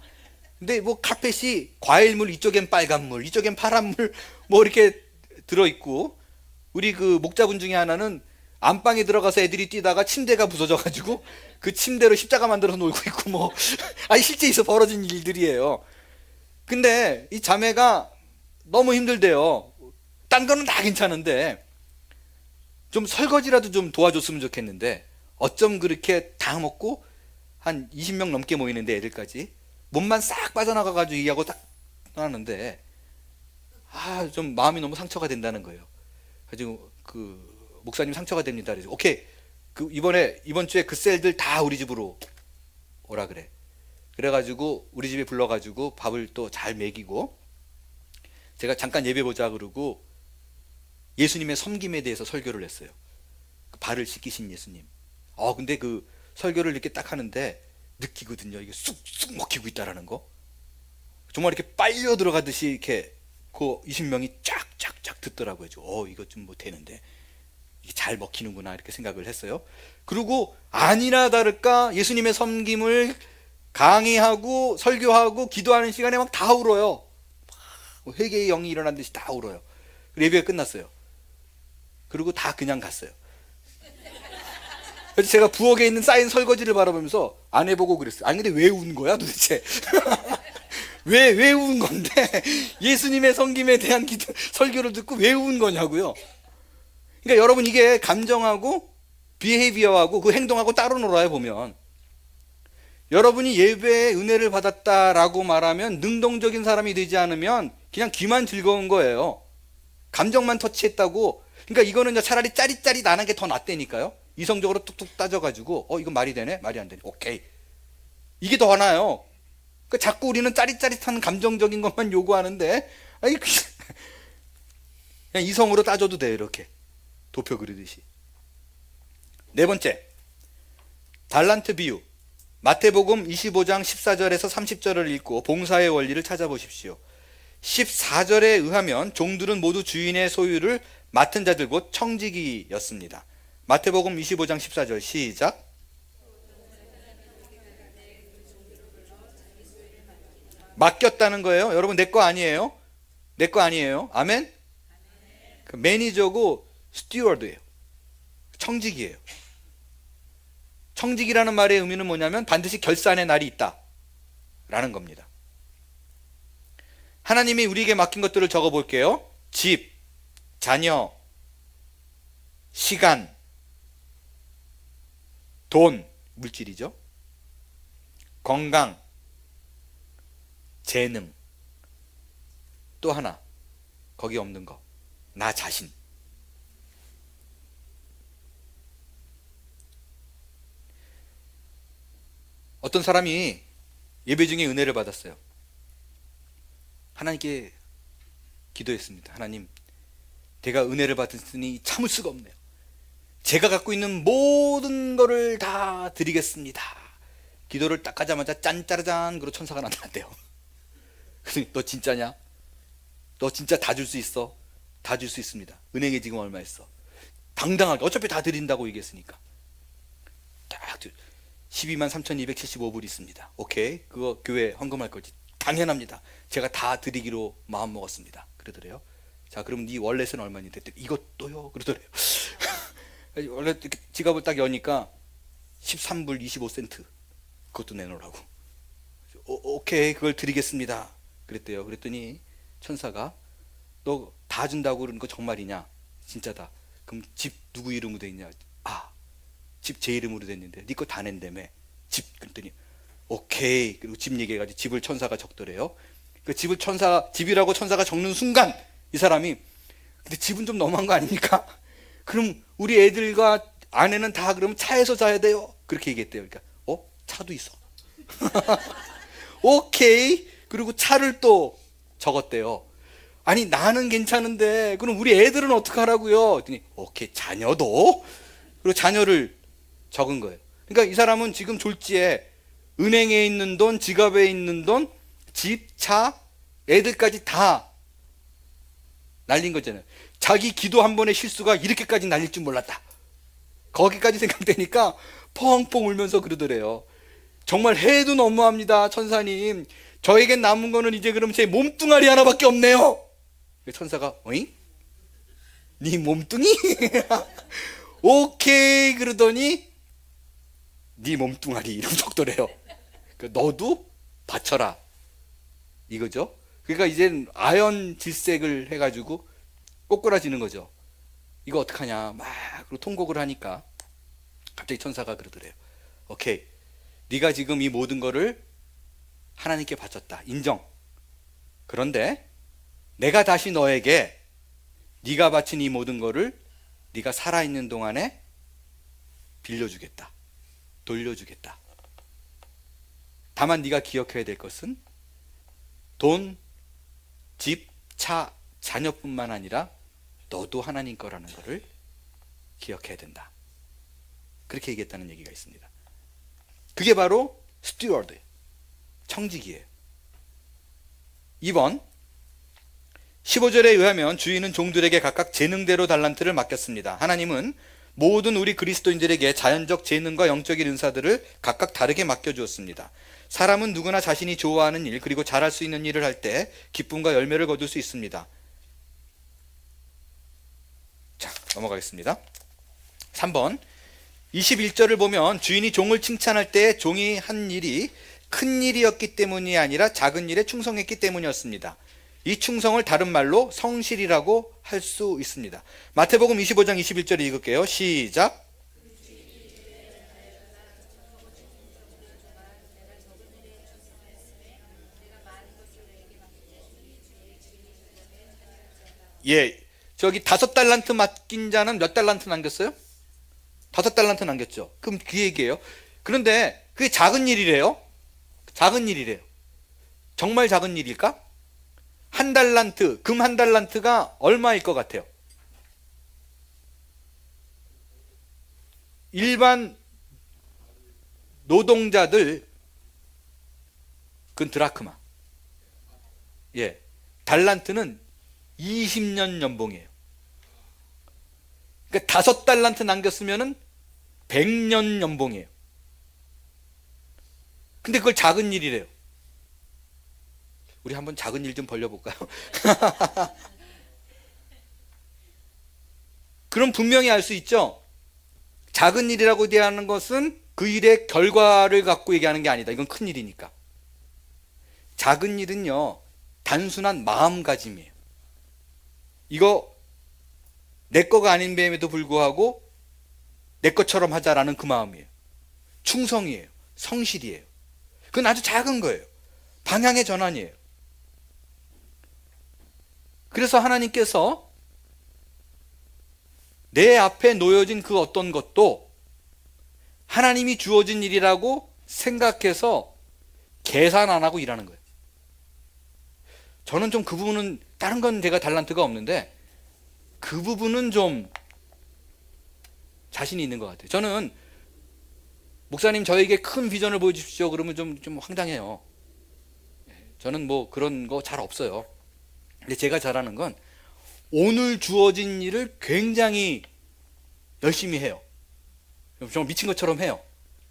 근데 뭐 카펫이 과일물, 이쪽엔 빨간물, 이쪽엔 파란물 뭐 이렇게 들어있고, 우리 그 목자분 중에 하나는 안방에 들어가서 애들이 뛰다가 침대가 부서져가지고 그 침대로 십자가 만들어서 놀고 있고 뭐 아니 실제 있어 벌어진 일들이에요. 근데 이 자매가 너무 힘들대요. 딴 거는 다 괜찮은데 좀 설거지라도 좀 도와줬으면 좋겠는데, 어쩜 그렇게 다 먹고 한 20명 넘게 모이는데 애들까지 몸만 싹 빠져나가가지고 얘기하고 딱 떠나는데, 좀 마음이 너무 상처가 된다는 거예요. 가지고 그 목사님 상처가 됩니다. 그래서 오케이, 그 이번 주에 그 셀들 다 우리 집으로 오라 그래. 그래가지고 우리 집에 불러가지고 밥을 또 잘 먹이고, 제가 잠깐 예배 보자 그러고 예수님의 섬김에 대해서 설교를 했어요. 그 발을 씻기신 예수님. 근데 그 설교를 이렇게 딱 하는데 느끼거든요. 이게 쑥쑥 먹히고 있다라는 거. 정말 이렇게 빨려 들어가듯이 이렇게 그 20명이 쫙쫙쫙 듣더라고요. 이것 좀 뭐 되는데 이게 잘 먹히는구나 이렇게 생각을 했어요. 그리고 아니나 다를까 예수님의 섬김을 강의하고 설교하고 기도하는 시간에 막 다 울어요. 회개의 영이 일어난 듯이 다 울어요. 예배가 끝났어요. 그리고 다 그냥 갔어요. 그래서 제가 부엌에 있는 쌓인 설거지를 바라보면서 아내 보고 그랬어요. 아니 근데 왜 운 거야 도대체? 왜 운 건데? 예수님의 섬김에 대한 설교를 듣고 왜 운 거냐고요. 그러니까 여러분, 이게 감정하고 비헤이비어하고 그 행동하고 따로 놀아요. 보면 여러분이 예배의 은혜를 받았다라고 말하면 능동적인 사람이 되지 않으면 그냥 귀만 즐거운 거예요. 감정만 터치했다고. 그러니까 이거는 차라리 짜릿짜릿 안 한 게 더 낫다니까요. 이성적으로 뚝뚝 따져가지고 이거 말이 되네? 말이 안 되네? 오케이. 이게 더 하나요. 그러니까 자꾸 우리는 짜릿짜릿한 감정적인 것만 요구하는데, 그냥 이성으로 따져도 돼요. 이렇게 도표 그리듯이. 네 번째, 달란트 비유. 마태복음 25장 14절에서 30절을 읽고 봉사의 원리를 찾아보십시오. 14절에 의하면 종들은 모두 주인의 소유를 맡은 자들 곧 청지기였습니다. 마태복음 25장 14절 시작. 맡겼다는 거예요. 여러분, 내 거 아니에요. 내 거 아니에요. 아멘. 그 매니저고 스튜어드예요. 청직이에요. 청직이라는 말의 의미는 뭐냐면 반드시 결산의 날이 있다 라는 겁니다. 하나님이 우리에게 맡긴 것들을 적어 볼게요. 집, 자녀, 시간, 돈, 물질이죠. 건강, 재능, 또 하나 거기 없는 거, 나 자신. 어떤 사람이 예배 중에 은혜를 받았어요. 하나님께 기도했습니다. 하나님, 제가 은혜를 받았으니 참을 수가 없네요. 제가 갖고 있는 모든 거를 다 드리겠습니다. 기도를 딱 하자마자 짠짜라잔 그러고 천사가 나타났대요. 그래서 너 진짜냐? 너 진짜 다 줄 수 있어? 다 줄 수 있습니다. 은행에 지금 얼마 있어? 당당하게 어차피 다 드린다고 얘기했으니까 딱 12만 3,275불 있습니다. 오케이, 그거 교회 헌금할 거지. 당연합니다. 제가 다 드리기로 마음 먹었습니다. 그러더래요. 자, 그럼 네 월렛은 얼마인데? 이것도요? 그러더래요. 원래 이렇게 지갑을 딱 여니까 13불 25센트 그것도 내놓으라고. 오케이, 그걸 드리겠습니다. 그랬대요. 그랬더니 천사가 너 다 준다고 그러는 거 정말이냐? 진짜다. 그럼 집 누구 이름으로 돼 있냐? 아, 집 제 이름으로 됐는데 네 거 다 낸다며. 집. 그랬더니 오케이. 그리고 집 얘기해가지고 집을 천사가 적더래요. 그 집을 집이라고 천사가 적는 순간 이 사람이 근데 집은 좀 너무한 거 아닙니까? 그럼 우리 애들과 아내는 다 그러면 차에서 자야 돼요. 그렇게 얘기했대요. 그러니까 차도 있어. 오케이. 그리고 차를 또 적었대요. 아니 나는 괜찮은데 그럼 우리 애들은 어떡하라고요? 그랬더니 오케이, 자녀도. 그리고 자녀를 적은 거예요. 그러니까 이 사람은 지금 졸지에 은행에 있는 돈, 지갑에 있는 돈, 집, 차, 애들까지 다 날린 거잖아요. 자기 기도 한 번의 실수가 이렇게까지 날릴 줄 몰랐다. 거기까지 생각되니까 펑펑 울면서 그러더래요. 정말 해도 너무합니다, 천사님. 저에겐 남은 거는 이제 그럼 제 몸뚱아리 하나밖에 없네요. 천사가 어잉? 네 몸뚱이? 오케이 그러더니 네 몸뚱아리 이러고 적더래요. 그러니까 너도 바쳐라 이거죠. 그러니까 이제 아연 질색을 해가지고 꼬꾸라지는 거죠. 이거 어떡하냐 막 그리고 통곡을 하니까 갑자기 천사가 그러더래요. 오케이, 네가 지금 이 모든 거를 하나님께 바쳤다, 인정. 그런데 내가 다시 너에게 네가 바친 이 모든 거를 네가 살아있는 동안에 빌려주겠다, 돌려주겠다. 다만 네가 기억해야 될 것은 돈, 집, 차, 자녀뿐만 아니라 너도 하나님 거라는 것을 기억해야 된다. 그렇게 얘기했다는 얘기가 있습니다. 그게 바로 스튜어드, 청직이에요. 2번 15절에 의하면 주인은 종들에게 각각 재능대로 달란트를 맡겼습니다. 하나님은 모든 우리 그리스도인들에게 자연적 재능과 영적인 은사들을 각각 다르게 맡겨주었습니다. 사람은 누구나 자신이 좋아하는 일 그리고 잘할 수 있는 일을 할 때 기쁨과 열매를 거둘 수 있습니다. 자, 넘어가겠습니다. 3번 21절을 보면 주인이 종을 칭찬할 때 종이 한 일이 큰 일이었기 때문이 아니라 작은 일에 충성했기 때문이었습니다. 이 충성을 다른 말로 성실이라고 할 수 있습니다. 마태복음 25장 21절 읽을게요. 시작. 예, 저기 5달란트 맡긴 자는 몇 달란트 남겼어요? 5달란트 남겼죠. 그럼 그 얘기예요. 그런데 그게 작은 일이래요. 작은 일이래요. 정말 작은 일일까? 한 달란트, 금 한 달란트가 얼마일 것 같아요? 일반 노동자들 그건 드라크마. 예, 달란트는 20년 연봉이에요. 그러니까 5달란트 남겼으면은 100년 연봉이에요. 근데 그걸 작은 일이래요. 우리 한번 작은 일 좀 벌려볼까요? 그럼 분명히 알 수 있죠. 작은 일이라고 대하는 것은 그 일의 결과를 갖고 얘기하는 게 아니다. 이건 큰 일이니까. 작은 일은요, 단순한 마음가짐이에요. 이거 내 거가 아닌 뱀에도 불구하고 내 것처럼 하자라는 그 마음이에요. 충성이에요. 성실이에요. 그건 아주 작은 거예요. 방향의 전환이에요. 그래서 하나님께서 내 앞에 놓여진 그 어떤 것도 하나님이 주어진 일이라고 생각해서 계산 안 하고 일하는 거예요. 저는 좀 그 부분은, 다른 건 제가 달란트가 없는데 그 부분은 좀 자신이 있는 것 같아요. 저는 목사님 저에게 큰 비전을 보여주십시오 그러면 좀 황당해요. 저는 뭐 그런 거 잘 없어요. 근데 제가 잘하는 건 오늘 주어진 일을 굉장히 열심히 해요. 정말 미친 것처럼 해요.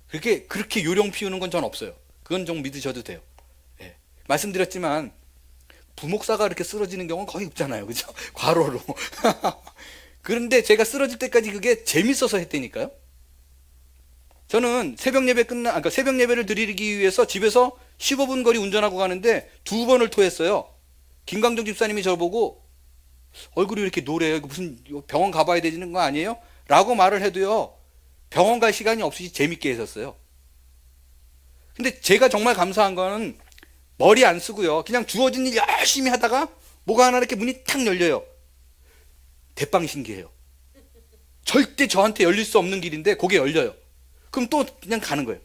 그렇게 요령 피우는 건 전 없어요. 그건 좀 믿으셔도 돼요. 예. 말씀드렸지만 부목사가 이렇게 쓰러지는 경우는 거의 없잖아요. 그죠? 과로로. 그런데 제가 쓰러질 때까지 그게 재밌어서 했다니까요. 저는 그러니까 새벽 예배를 드리기 위해서 집에서 15분 거리 운전하고 가는데 2번을 토했어요. 김광정 집사님이 저보고 얼굴이 이렇게 노래요. 이거 무슨 병원 가봐야 되는 거 아니에요? 라고 말을 해도요. 병원 갈 시간이 없이 재밌게 했었어요. 근데 제가 정말 감사한 거는 머리 안 쓰고요. 그냥 주어진 일 열심히 하다가 뭐가 하나 이렇게 문이 탁 열려요. 대빵신기해요. 절대 저한테 열릴 수 없는 길인데 그게 열려요. 그럼 또 그냥 가는 거예요.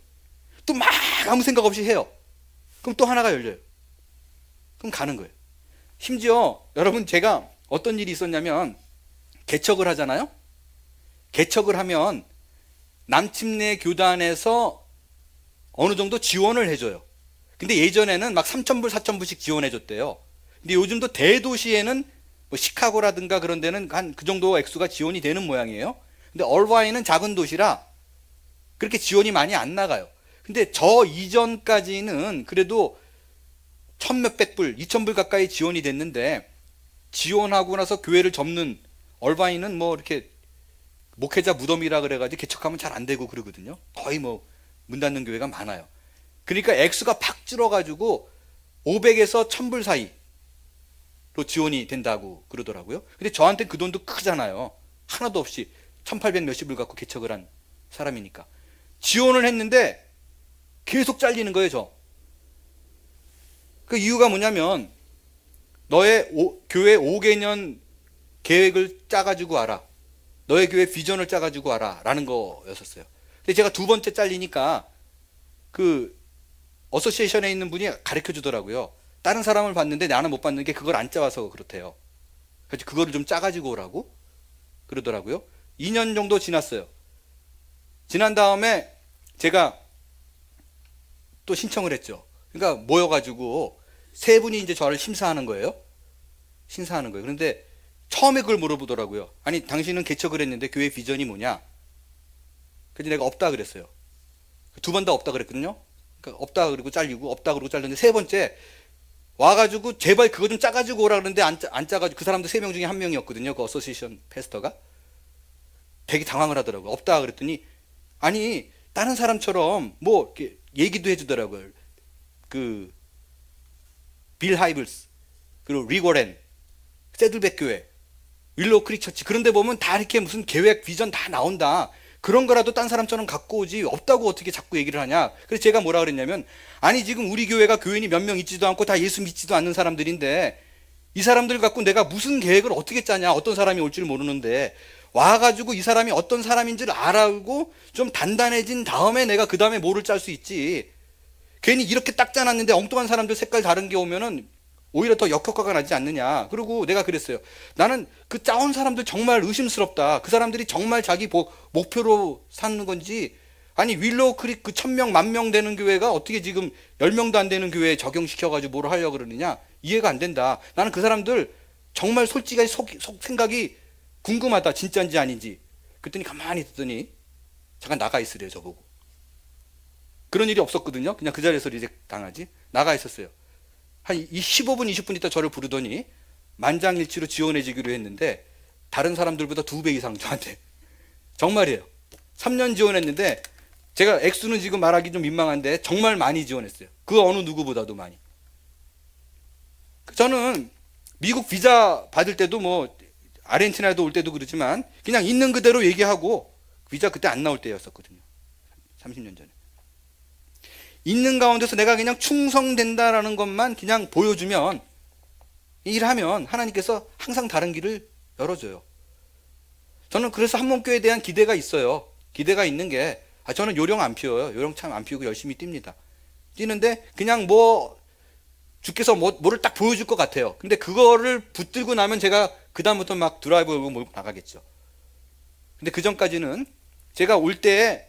또 막 아무 생각 없이 해요. 그럼 또 하나가 열려요. 그럼 가는 거예요. 심지어 여러분 제가 어떤 일이 있었냐면 개척을 하잖아요. 개척을 하면 남침내 교단에서 어느 정도 지원을 해줘요. 근데 예전에는 막 3,000불, 4,000불씩 지원해줬대요. 근데 요즘도 대도시에는 뭐 시카고라든가 그런 데는 한 그 정도 액수가 지원이 되는 모양이에요. 근데 얼바인은 작은 도시라 그렇게 지원이 많이 안 나가요. 근데 저 이전까지는 그래도 1,000몇백 불, 2,000불 가까이 지원이 됐는데 지원하고 나서 교회를 접는 얼바인은 뭐 이렇게 목회자 무덤이라 그래가지고 개척하면 잘 안 되고 그러거든요. 거의 뭐 문 닫는 교회가 많아요. 그러니까 액수가 팍 줄어가지고 500에서 1,000불 사이로 지원이 된다고 그러더라고요. 근데 저한테 그 돈도 크잖아요. 하나도 없이 1,800 몇십을 갖고 개척을 한 사람이니까. 지원을 했는데 계속 잘리는 거예요, 저. 그 이유가 뭐냐면 너의 교회 5개년 계획을 짜가지고 와라. 너의 교회 비전을 짜가지고 와라. 라는 거였었어요. 근데 제가 2번째 잘리니까 그 어소시에이션에 있는 분이 가르쳐 주더라고요. 다른 사람을 봤는데 나는 못 봤는 게 그걸 안 짜와서 그렇대요. 그래서 그거를 좀 짜가지고 오라고 그러더라고요. 2년 정도 지났어요. 지난 다음에 제가 또 신청을 했죠. 그러니까 모여가지고 3분이 이제 저를 심사하는 거예요. 심사하는 거예요. 그런데 처음에 그걸 물어보더라고요. 아니 당신은 개척을 했는데 교회 비전이 뭐냐? 그래서 내가 없다 그랬어요. 2번 다 없다 그랬거든요. 그러니까 없다 그러고 잘리고 없다 그러고 잘렸는데 3번째 와가지고 제발 그거 좀 짜가지고 오라 그러는데 안 짜가지고 그 사람도 3명 중에 1명이었거든요. 그 어소시에이션 패스터가 되게 당황을 하더라고요. 없다 그랬더니 아니 다른 사람처럼 뭐 이렇게 얘기도 해주더라고요. 그 빌 하이블스 그리고 리고렌 세들백 교회 윌로우 크릭 처치 그런 데 보면 다 이렇게 무슨 계획 비전 다 나온다. 그런 거라도 딴 사람처럼 갖고 오지 없다고 어떻게 자꾸 얘기를 하냐. 그래서 제가 뭐라 그랬냐면 아니 지금 우리 교회가 교인이 몇 명 있지도 않고 다 예수 믿지도 않는 사람들인데 이 사람들 갖고 내가 무슨 계획을 어떻게 짜냐. 어떤 사람이 올 줄 모르는데 와가지고 이 사람이 어떤 사람인 줄 알고 좀 단단해진 다음에 내가 그 다음에 뭐를 짤 수 있지. 괜히 이렇게 딱 짜놨는데 엉뚱한 사람들 색깔 다른 게 오면은 오히려 더 역효과가 나지 않느냐. 그리고 내가 그랬어요. 나는 그 짜온 사람들 정말 의심스럽다. 그 사람들이 정말 자기 목표로 사는 건지 아니 윌로우 크릭 그 1,000명, 10,000명 되는 교회가 어떻게 지금 10명도 안 되는 교회에 적용시켜가지고 뭐를 하려고 그러느냐. 이해가 안 된다. 나는 그 사람들 정말 솔직하게 생각이 궁금하다. 진짜인지 아닌지. 그랬더니 가만히 듣더니 잠깐 나가 있으래요. 저보고. 그런 일이 없었거든요. 그냥 그 자리에서 리젝 당하지. 나가 있었어요. 한 15분, 20분 있다 저를 부르더니 만장일치로 지원해주기로 했는데 다른 사람들보다 2배 이상 저한테. 정말이에요. 3년 지원했는데 제가 액수는 지금 말하기 좀 민망한데 정말 많이 지원했어요. 그 어느 누구보다도 많이. 저는 미국 비자 받을 때도 뭐 아르헨티나에도 올 때도 그렇지만 그냥 있는 그대로 얘기하고, 비자 그때 안 나올 때였었거든요. 30년 전에. 있는 가운데서 내가 그냥 충성된다라는 것만 그냥 보여주면, 일하면 하나님께서 항상 다른 길을 열어줘요. 저는 그래서 한몸교회에 대한 기대가 있어요. 기대가 있는 게, 저는 요령 안 피워요. 요령 참 안 피우고 열심히 뜁니다. 뛰는데 그냥 뭐 주께서 뭐를 딱 보여줄 것 같아요. 근데 그거를 붙들고 나면 제가 그 다음부터 막 드라이브 몰고 나가겠죠. 근데 그 전까지는 제가 올 때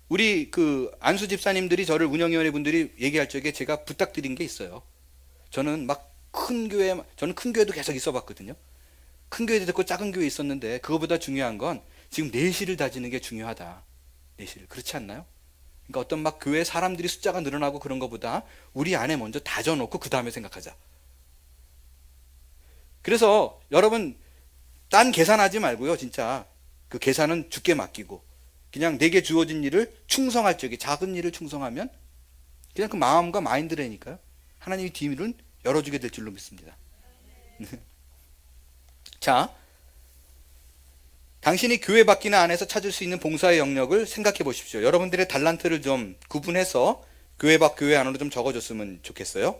우리 그 안수 집사님들이 저를 운영위원회 분들이 얘기할 적에 제가 부탁드린 게 있어요. 저는 막 저는 큰 교회도 계속 있어 봤거든요. 큰 교회도 있고 작은 교회 있었는데 그거보다 중요한 건 지금 내실을 다지는 게 중요하다. 내실. 그렇지 않나요? 그러니까 어떤 막 교회 사람들이 숫자가 늘어나고 그런 것보다 우리 안에 먼저 다져놓고 그 다음에 생각하자. 그래서 여러분 딴 계산하지 말고요. 진짜 그 계산은 주께 맡기고 그냥 내게 주어진 일을 충성할 적에, 작은 일을 충성하면 그냥 그 마음과 마인드라니까요. 하나님이 뒤를 열어주게 될 줄로 믿습니다. 자, 당신이 교회 밖이나 안에서 찾을 수 있는 봉사의 영역을 생각해 보십시오. 여러분들의 달란트를 좀 구분해서 교회 밖 교회 안으로 좀 적어줬으면 좋겠어요.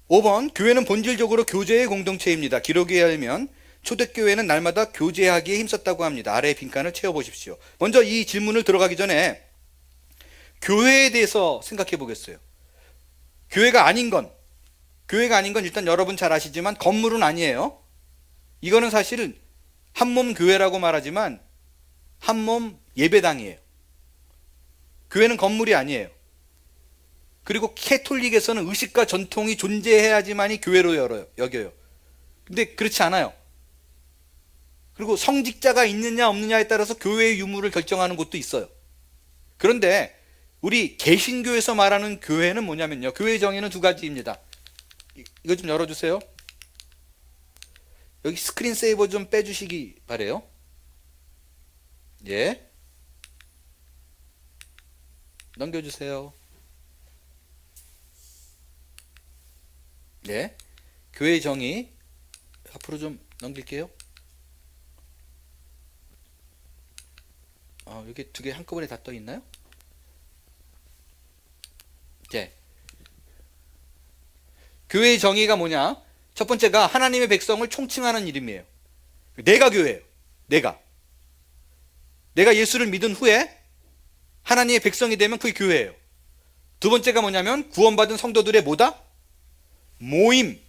5번, 교회는 본질적으로 교제의 공동체입니다. 기록에 의하면 초대교회는 날마다 교제하기에 힘썼다고 합니다. 아래의 빈칸을 채워보십시오. 먼저 이 질문을 들어가기 전에 교회에 대해서 생각해 보겠어요. 교회가 아닌 건 일단 여러분 잘 아시지만 건물은 아니에요. 이거는 사실은 한몸 교회라고 말하지만 한몸 예배당이에요. 교회는 건물이 아니에요. 그리고 캐톨릭에서는 의식과 전통이 존재해야지만이 교회로 여겨요. 근데 그렇지 않아요. 그리고 성직자가 있느냐 없느냐에 따라서 교회의 유무를 결정하는 곳도 있어요. 그런데 우리 개신교에서 말하는 교회는 뭐냐면요, 교회의 정의는 두 가지입니다. 이거 좀 열어주세요. 여기 스크린 세이버 좀 빼주시기 바래요. 예. 넘겨주세요. 네. 교회의 정의 앞으로 좀 넘길게요. 여기 두 개 한꺼번에 다 떠 있나요? 네. 교회의 정의가 뭐냐? 첫 번째가 하나님의 백성을 총칭하는 이름이에요. 내가 교회예요. 내가 예수를 믿은 후에 하나님의 백성이 되면 그게 교회예요. 두 번째가 뭐냐면 구원받은 성도들의 뭐다? 모임.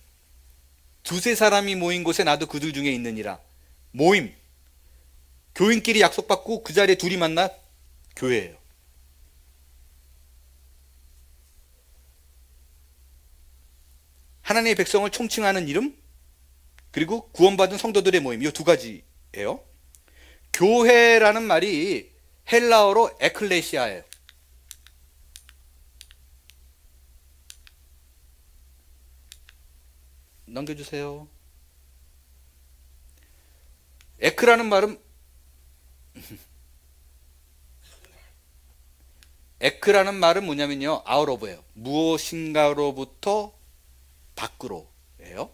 두세 사람이 모인 곳에 나도 그들 중에 있느니라. 모임. 교인끼리 약속받고 그 자리에 둘이 만나 교회예요. 하나님의 백성을 총칭하는 이름, 그리고 구원받은 성도들의 모임, 이 두 가지예요. 교회라는 말이 헬라어로 에클레시아예요. 넘겨주세요. 에크라는 말은 에크라는 말은 뭐냐면요, out of예요. 무엇인가로부터 밖으로예요.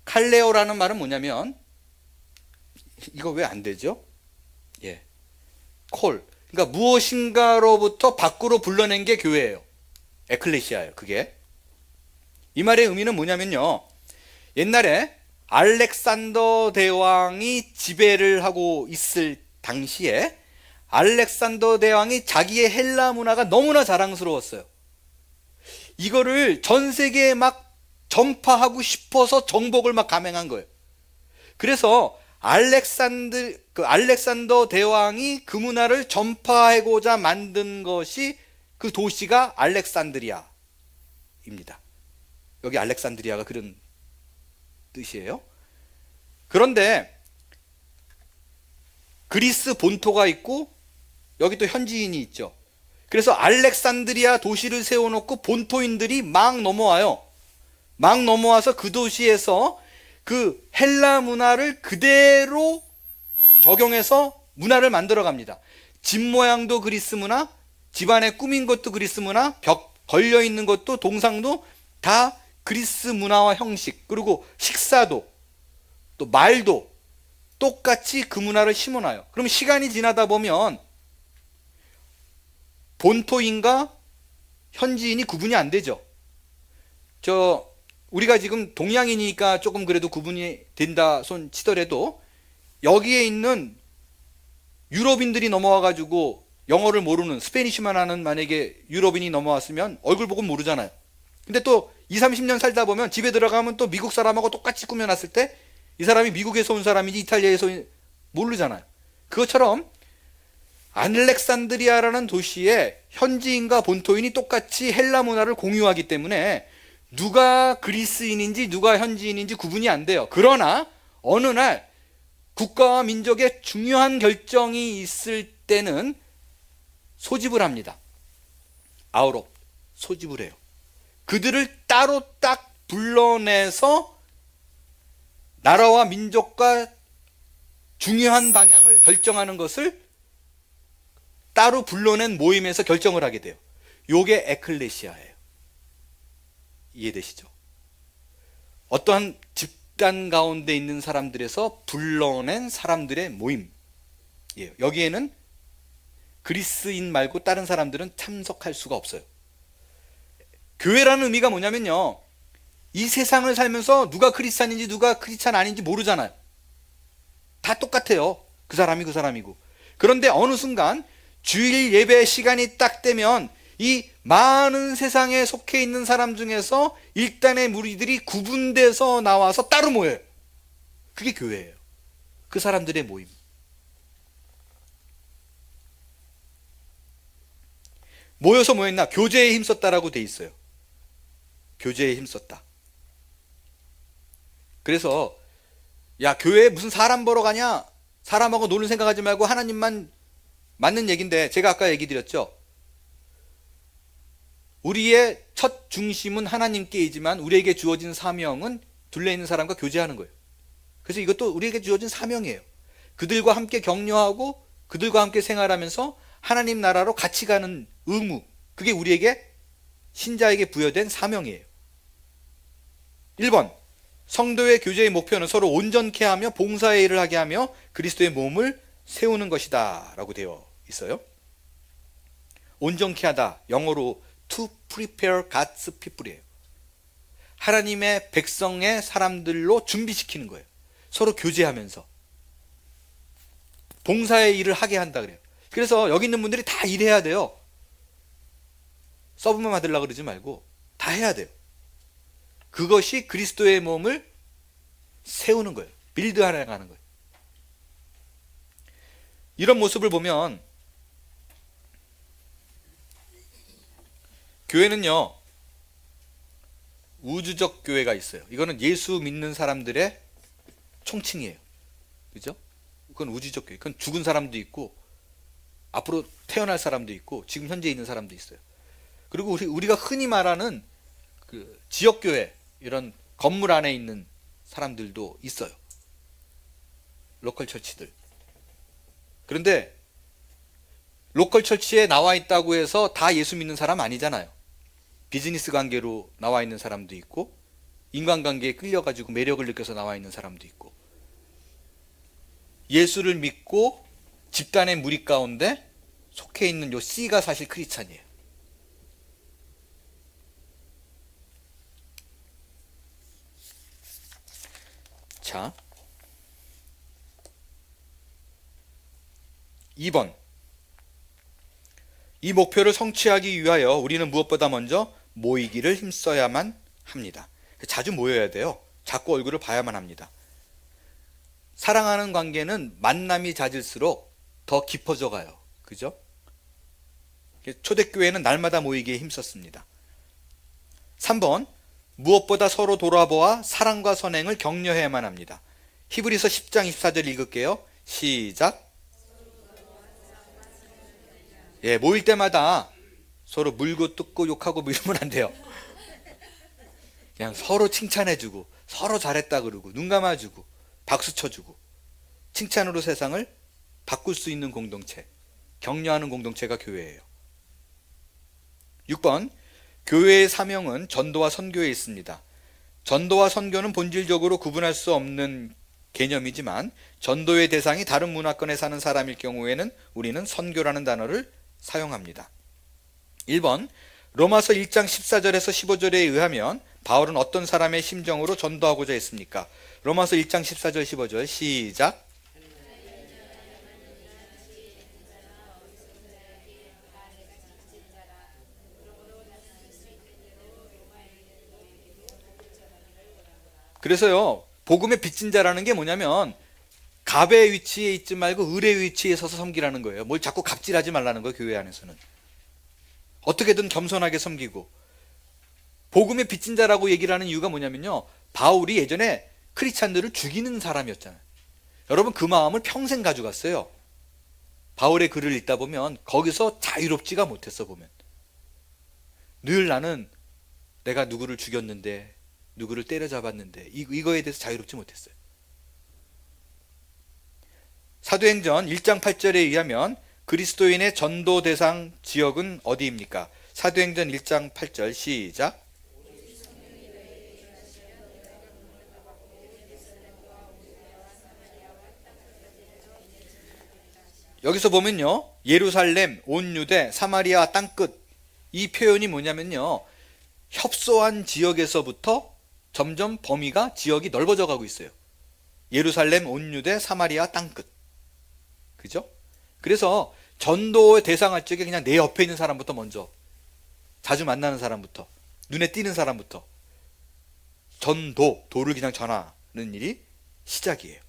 칼레오라는 말은 뭐냐면, 이거 왜 안 되죠? 예, 콜. 그러니까 무엇인가로부터 밖으로 불러낸 게 교회예요. 에클레시아예요. 그게 이 말의 의미는 뭐냐면요, 옛날에 알렉산더 대왕이 지배를 하고 있을 당시에 알렉산더 대왕이 자기의 헬라 문화가 너무나 자랑스러웠어요. 이거를 전 세계에 막 전파하고 싶어서 정복을 막 감행한 거예요. 그래서 알렉산더 대왕이 그 문화를 전파하고자 만든 것이 그 도시가 알렉산드리아입니다. 여기 알렉산드리아가 그런 뜻이에요. 그런데 그리스 본토가 있고 여기 또 현지인이 있죠. 그래서 알렉산드리아 도시를 세워놓고 본토인들이 막 넘어와요. 막 넘어와서 그 도시에서 그 헬라 문화를 그대로 적용해서 문화를 만들어 갑니다. 집 모양도 그리스 문화, 집안에 꾸민 것도 그리스 문화, 벽 걸려 있는 것도 동상도 다 그리스 문화와 형식, 그리고 식사도 또 말도 똑같이 그 문화를 심어놔요. 그럼 시간이 지나다 보면 본토인과 현지인이 구분이 안 되죠. 우리가 지금 동양인이니까 조금 그래도 구분이 된다 손 치더라도 여기에 있는 유럽인들이 넘어와가지고 영어를 모르는 스페니쉬만 하는 만약에 유럽인이 넘어왔으면 얼굴 보고 모르잖아요. 근데 또 20, 30년 살다 보면 집에 들어가면 또 미국 사람하고 똑같이 꾸며놨을 때 이 사람이 미국에서 온 사람인지 이탈리아에서 모르잖아요. 그것처럼 알렉산드리아라는 도시에 현지인과 본토인이 똑같이 헬라 문화를 공유하기 때문에 누가 그리스인인지 누가 현지인인지 구분이 안 돼요. 그러나 어느 날 국가와 민족의 중요한 결정이 있을 때는 소집을 합니다. 아우럽, 소집을 해요. 그들을 따로 딱 불러내서 나라와 민족과 중요한 방향을 결정하는 것을 따로 불러낸 모임에서 결정을 하게 돼요. 요게 에클레시아예요. 이해되시죠? 어떠한 집단 가운데 있는 사람들에서 불러낸 사람들의 모임이에요. 여기에는 그리스인 말고 다른 사람들은 참석할 수가 없어요. 교회라는 의미가 뭐냐면요, 이 세상을 살면서 누가 크리스찬인지 누가 크리스찬 아닌지 모르잖아요. 다 똑같아요. 그 사람이 그 사람이고. 그런데 어느 순간 주일 예배 시간이 딱 되면 이 많은 세상에 속해 있는 사람 중에서 일단의 무리들이 구분돼서 나와서 따로 모여요. 그게 교회예요. 그 사람들의 모임. 모여서 뭐 했나? 교제에 힘썼다라고 돼 있어요. 교제에 힘썼다. 그래서 야, 교회에 무슨 사람 보러 가냐? 사람하고 노는 생각하지 말고 하나님만 맞는 얘기인데, 제가 아까 얘기 드렸죠. 우리의 첫 중심은 하나님께이지만 우리에게 주어진 사명은 둘레 있는 사람과 교제하는 거예요. 그래서 이것도 우리에게 주어진 사명이에요. 그들과 함께 격려하고 그들과 함께 생활하면서 하나님 나라로 같이 가는 의무, 그게 우리에게 신자에게 부여된 사명이에요. 1번, 성도의 교제의 목표는 서로 온전케 하며 봉사의 일을 하게 하며 그리스도의 몸을 세우는 것이다 라고 되어 있어요. 온전케 하다, 영어로 to prepare God's people이에요. 하나님의 백성의 사람들로 준비시키는 거예요. 서로 교제하면서 봉사의 일을 하게 한다 그래요. 그래서 여기 있는 분들이 다 일해야 돼요. 서브만 받으려고 그러지 말고 다 해야 돼요. 그것이 그리스도의 몸을 세우는 거예요. 빌드하는 거예요. 이런 모습을 보면 교회는요, 우주적 교회가 있어요. 이거는 예수 믿는 사람들의 총칭이에요. 그죠? 그건 우주적 교회. 그건 죽은 사람도 있고 앞으로 태어날 사람도 있고 지금 현재 있는 사람도 있어요. 그리고 우리가 흔히 말하는 그 지역교회, 이런 건물 안에 있는 사람들도 있어요. 로컬 처치들. 그런데 로컬 처치에 나와 있다고 해서 다 예수 믿는 사람 아니잖아요. 비즈니스 관계로 나와 있는 사람도 있고 인간관계에 끌려가지고 매력을 느껴서 나와 있는 사람도 있고, 예수를 믿고 집단의 무리 가운데 속해 있는 요 C가 사실 크리스찬이에요. 자, 2번. 이 목표를 성취하기 위하여 우리는 무엇보다 먼저 모이기를 힘써야만 합니다. 자주 모여야 돼요. 자꾸 얼굴을 봐야만 합니다. 사랑하는 관계는 만남이 잦을수록 더 깊어져 가요. 그죠? 초대교회는 날마다 모이기에 힘썼습니다. 3번. 무엇보다 서로 돌아보아 사랑과 선행을 격려해야만 합니다. 히브리서 10장 24절 읽을게요. 시작. 예, 모일 때마다 서로 물고 뜯고 욕하고 이러면 안 돼요. 그냥 서로 칭찬해주고 서로 잘했다 그러고 눈 감아주고 박수 쳐주고 칭찬으로 세상을 바꿀 수 있는 공동체. 격려하는 공동체가 교회예요. 6번, 교회의 사명은 전도와 선교에 있습니다. 전도와 선교는 본질적으로 구분할 수 없는 개념이지만 전도의 대상이 다른 문화권에 사는 사람일 경우에는 우리는 선교라는 단어를 사용합니다. 1번, 로마서 1장 14절에서 15절에 의하면 바울은 어떤 사람의 심정으로 전도하고자 했습니까? 로마서 1장 14절 15절 시작. 그래서요, 복음의 빚진 자라는 게 뭐냐면 갑의 위치에 있지 말고 을의 위치에 서서 섬기라는 거예요. 뭘 자꾸 갑질하지 말라는 거예요. 교회 안에서는 어떻게든 겸손하게 섬기고. 복음의 빚진 자라고 얘기를 하는 이유가 뭐냐면요, 바울이 예전에 크리스찬들을 죽이는 사람이었잖아요. 여러분, 그 마음을 평생 가져갔어요. 바울의 글을 읽다 보면 거기서 자유롭지가 못했어. 보면 늘 나는 내가 누구를 죽였는데, 누구를 때려잡았는데, 이거에 대해서 자유롭지 못했어요. 사도행전 1장 8절에 의하면 그리스도인의 전도 대상 지역은 어디입니까? 사도행전 1장 8절 시작. 여기서 보면요, 예루살렘, 온 유대, 사마리아 땅끝, 이 표현이 뭐냐면요, 협소한 지역에서부터 점점 범위가, 지역이 넓어져 가고 있어요. 예루살렘, 온 유대, 사마리아 땅끝. 그죠? 그래서 전도에 대상할 적에 그냥 내 옆에 있는 사람부터 먼저, 자주 만나는 사람부터, 눈에 띄는 사람부터 도를 그냥 전하는 일이 시작이에요.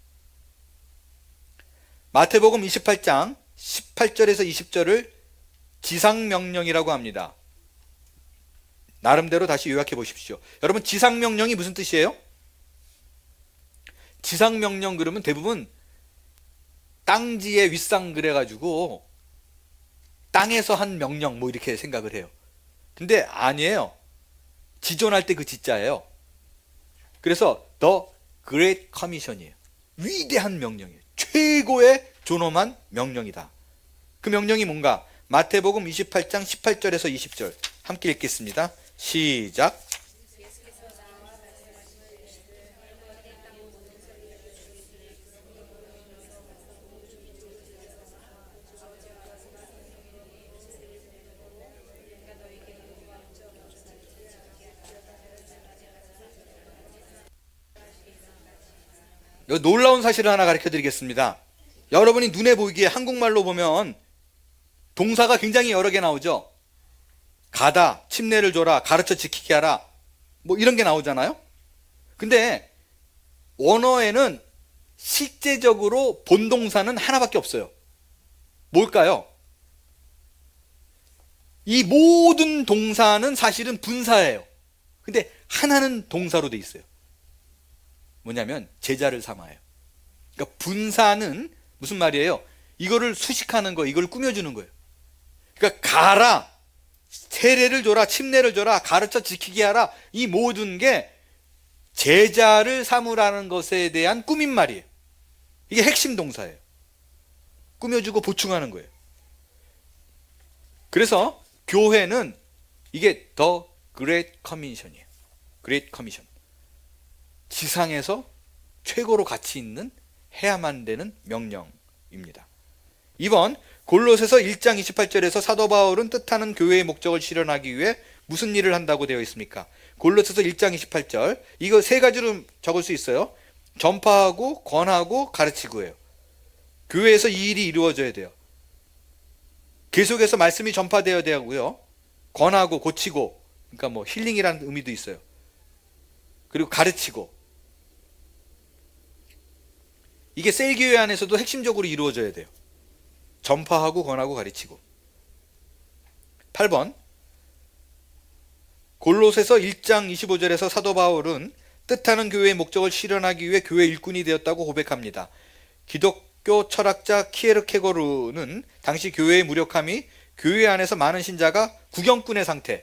마태복음 28장 18절에서 20절을 지상명령이라고 합니다. 나름대로 다시 요약해 보십시오. 여러분, 지상명령이 무슨 뜻이에요? 지상명령 그러면 대부분 땅지의 윗상 그래가지고 땅에서 한 명령 뭐 이렇게 생각을 해요. 근데 아니에요. 지존할 때 그 지자예요. 그래서 The Great Commission이에요. 위대한 명령이에요. 최고의 존엄한 명령이다. 그 명령이 뭔가? 마태복음 28장 18절에서 20절 함께 읽겠습니다. 시작. 놀라운 사실을 하나 가르쳐 드리겠습니다. 여러분이 눈에 보이기에 한국말로 보면 동사가 굉장히 여러 개 나오죠. 가다, 침례를 줘라, 가르쳐 지키게 하라, 뭐 이런 게 나오잖아요. 근데 원어에는 실제적으로 본동사는 하나밖에 없어요. 뭘까요? 이 모든 동사는 사실은 분사예요. 근데 하나는 동사로 돼 있어요. 뭐냐면 제자를 삼아요. 그러니까 분사는 무슨 말이에요? 이거를 수식하는 거, 이걸 꾸며주는 거예요. 그러니까 가라, 세례를 줘라, 침례를 줘라, 가르쳐 지키게 하라, 이 모든 게 제자를 삼으라는 것에 대한 꾸민말이에요. 이게 핵심 동사예요. 꾸며주고 보충하는 거예요. 그래서 교회는 이게 The Great Commission이에요. Great Commission. 지상에서 최고로 가치 있는, 해야만 되는 명령입니다. 2번, 골로새서 1장 28절에서 사도 바울은 뜻하는 교회의 목적을 실현하기 위해 무슨 일을 한다고 되어 있습니까? 골로새서 1장 28절, 이거 세 가지로 적을 수 있어요. 전파하고, 권하고, 가르치고예요. 교회에서 이 일이 이루어져야 돼요. 계속해서 말씀이 전파되어야 되고요. 권하고, 고치고, 그러니까 뭐 힐링이라는 의미도 있어요. 그리고 가르치고. 이게 셀교회 안에서도 핵심적으로 이루어져야 돼요. 전파하고, 권하고, 가르치고. 8번, 골로새서 1장 25절에서 사도 바울은 뜻하는 교회의 목적을 실현하기 위해 교회 일꾼이 되었다고 고백합니다. 기독교 철학자 키에르케고르는 당시 교회의 무력함이 교회 안에서 많은 신자가 구경꾼의 상태에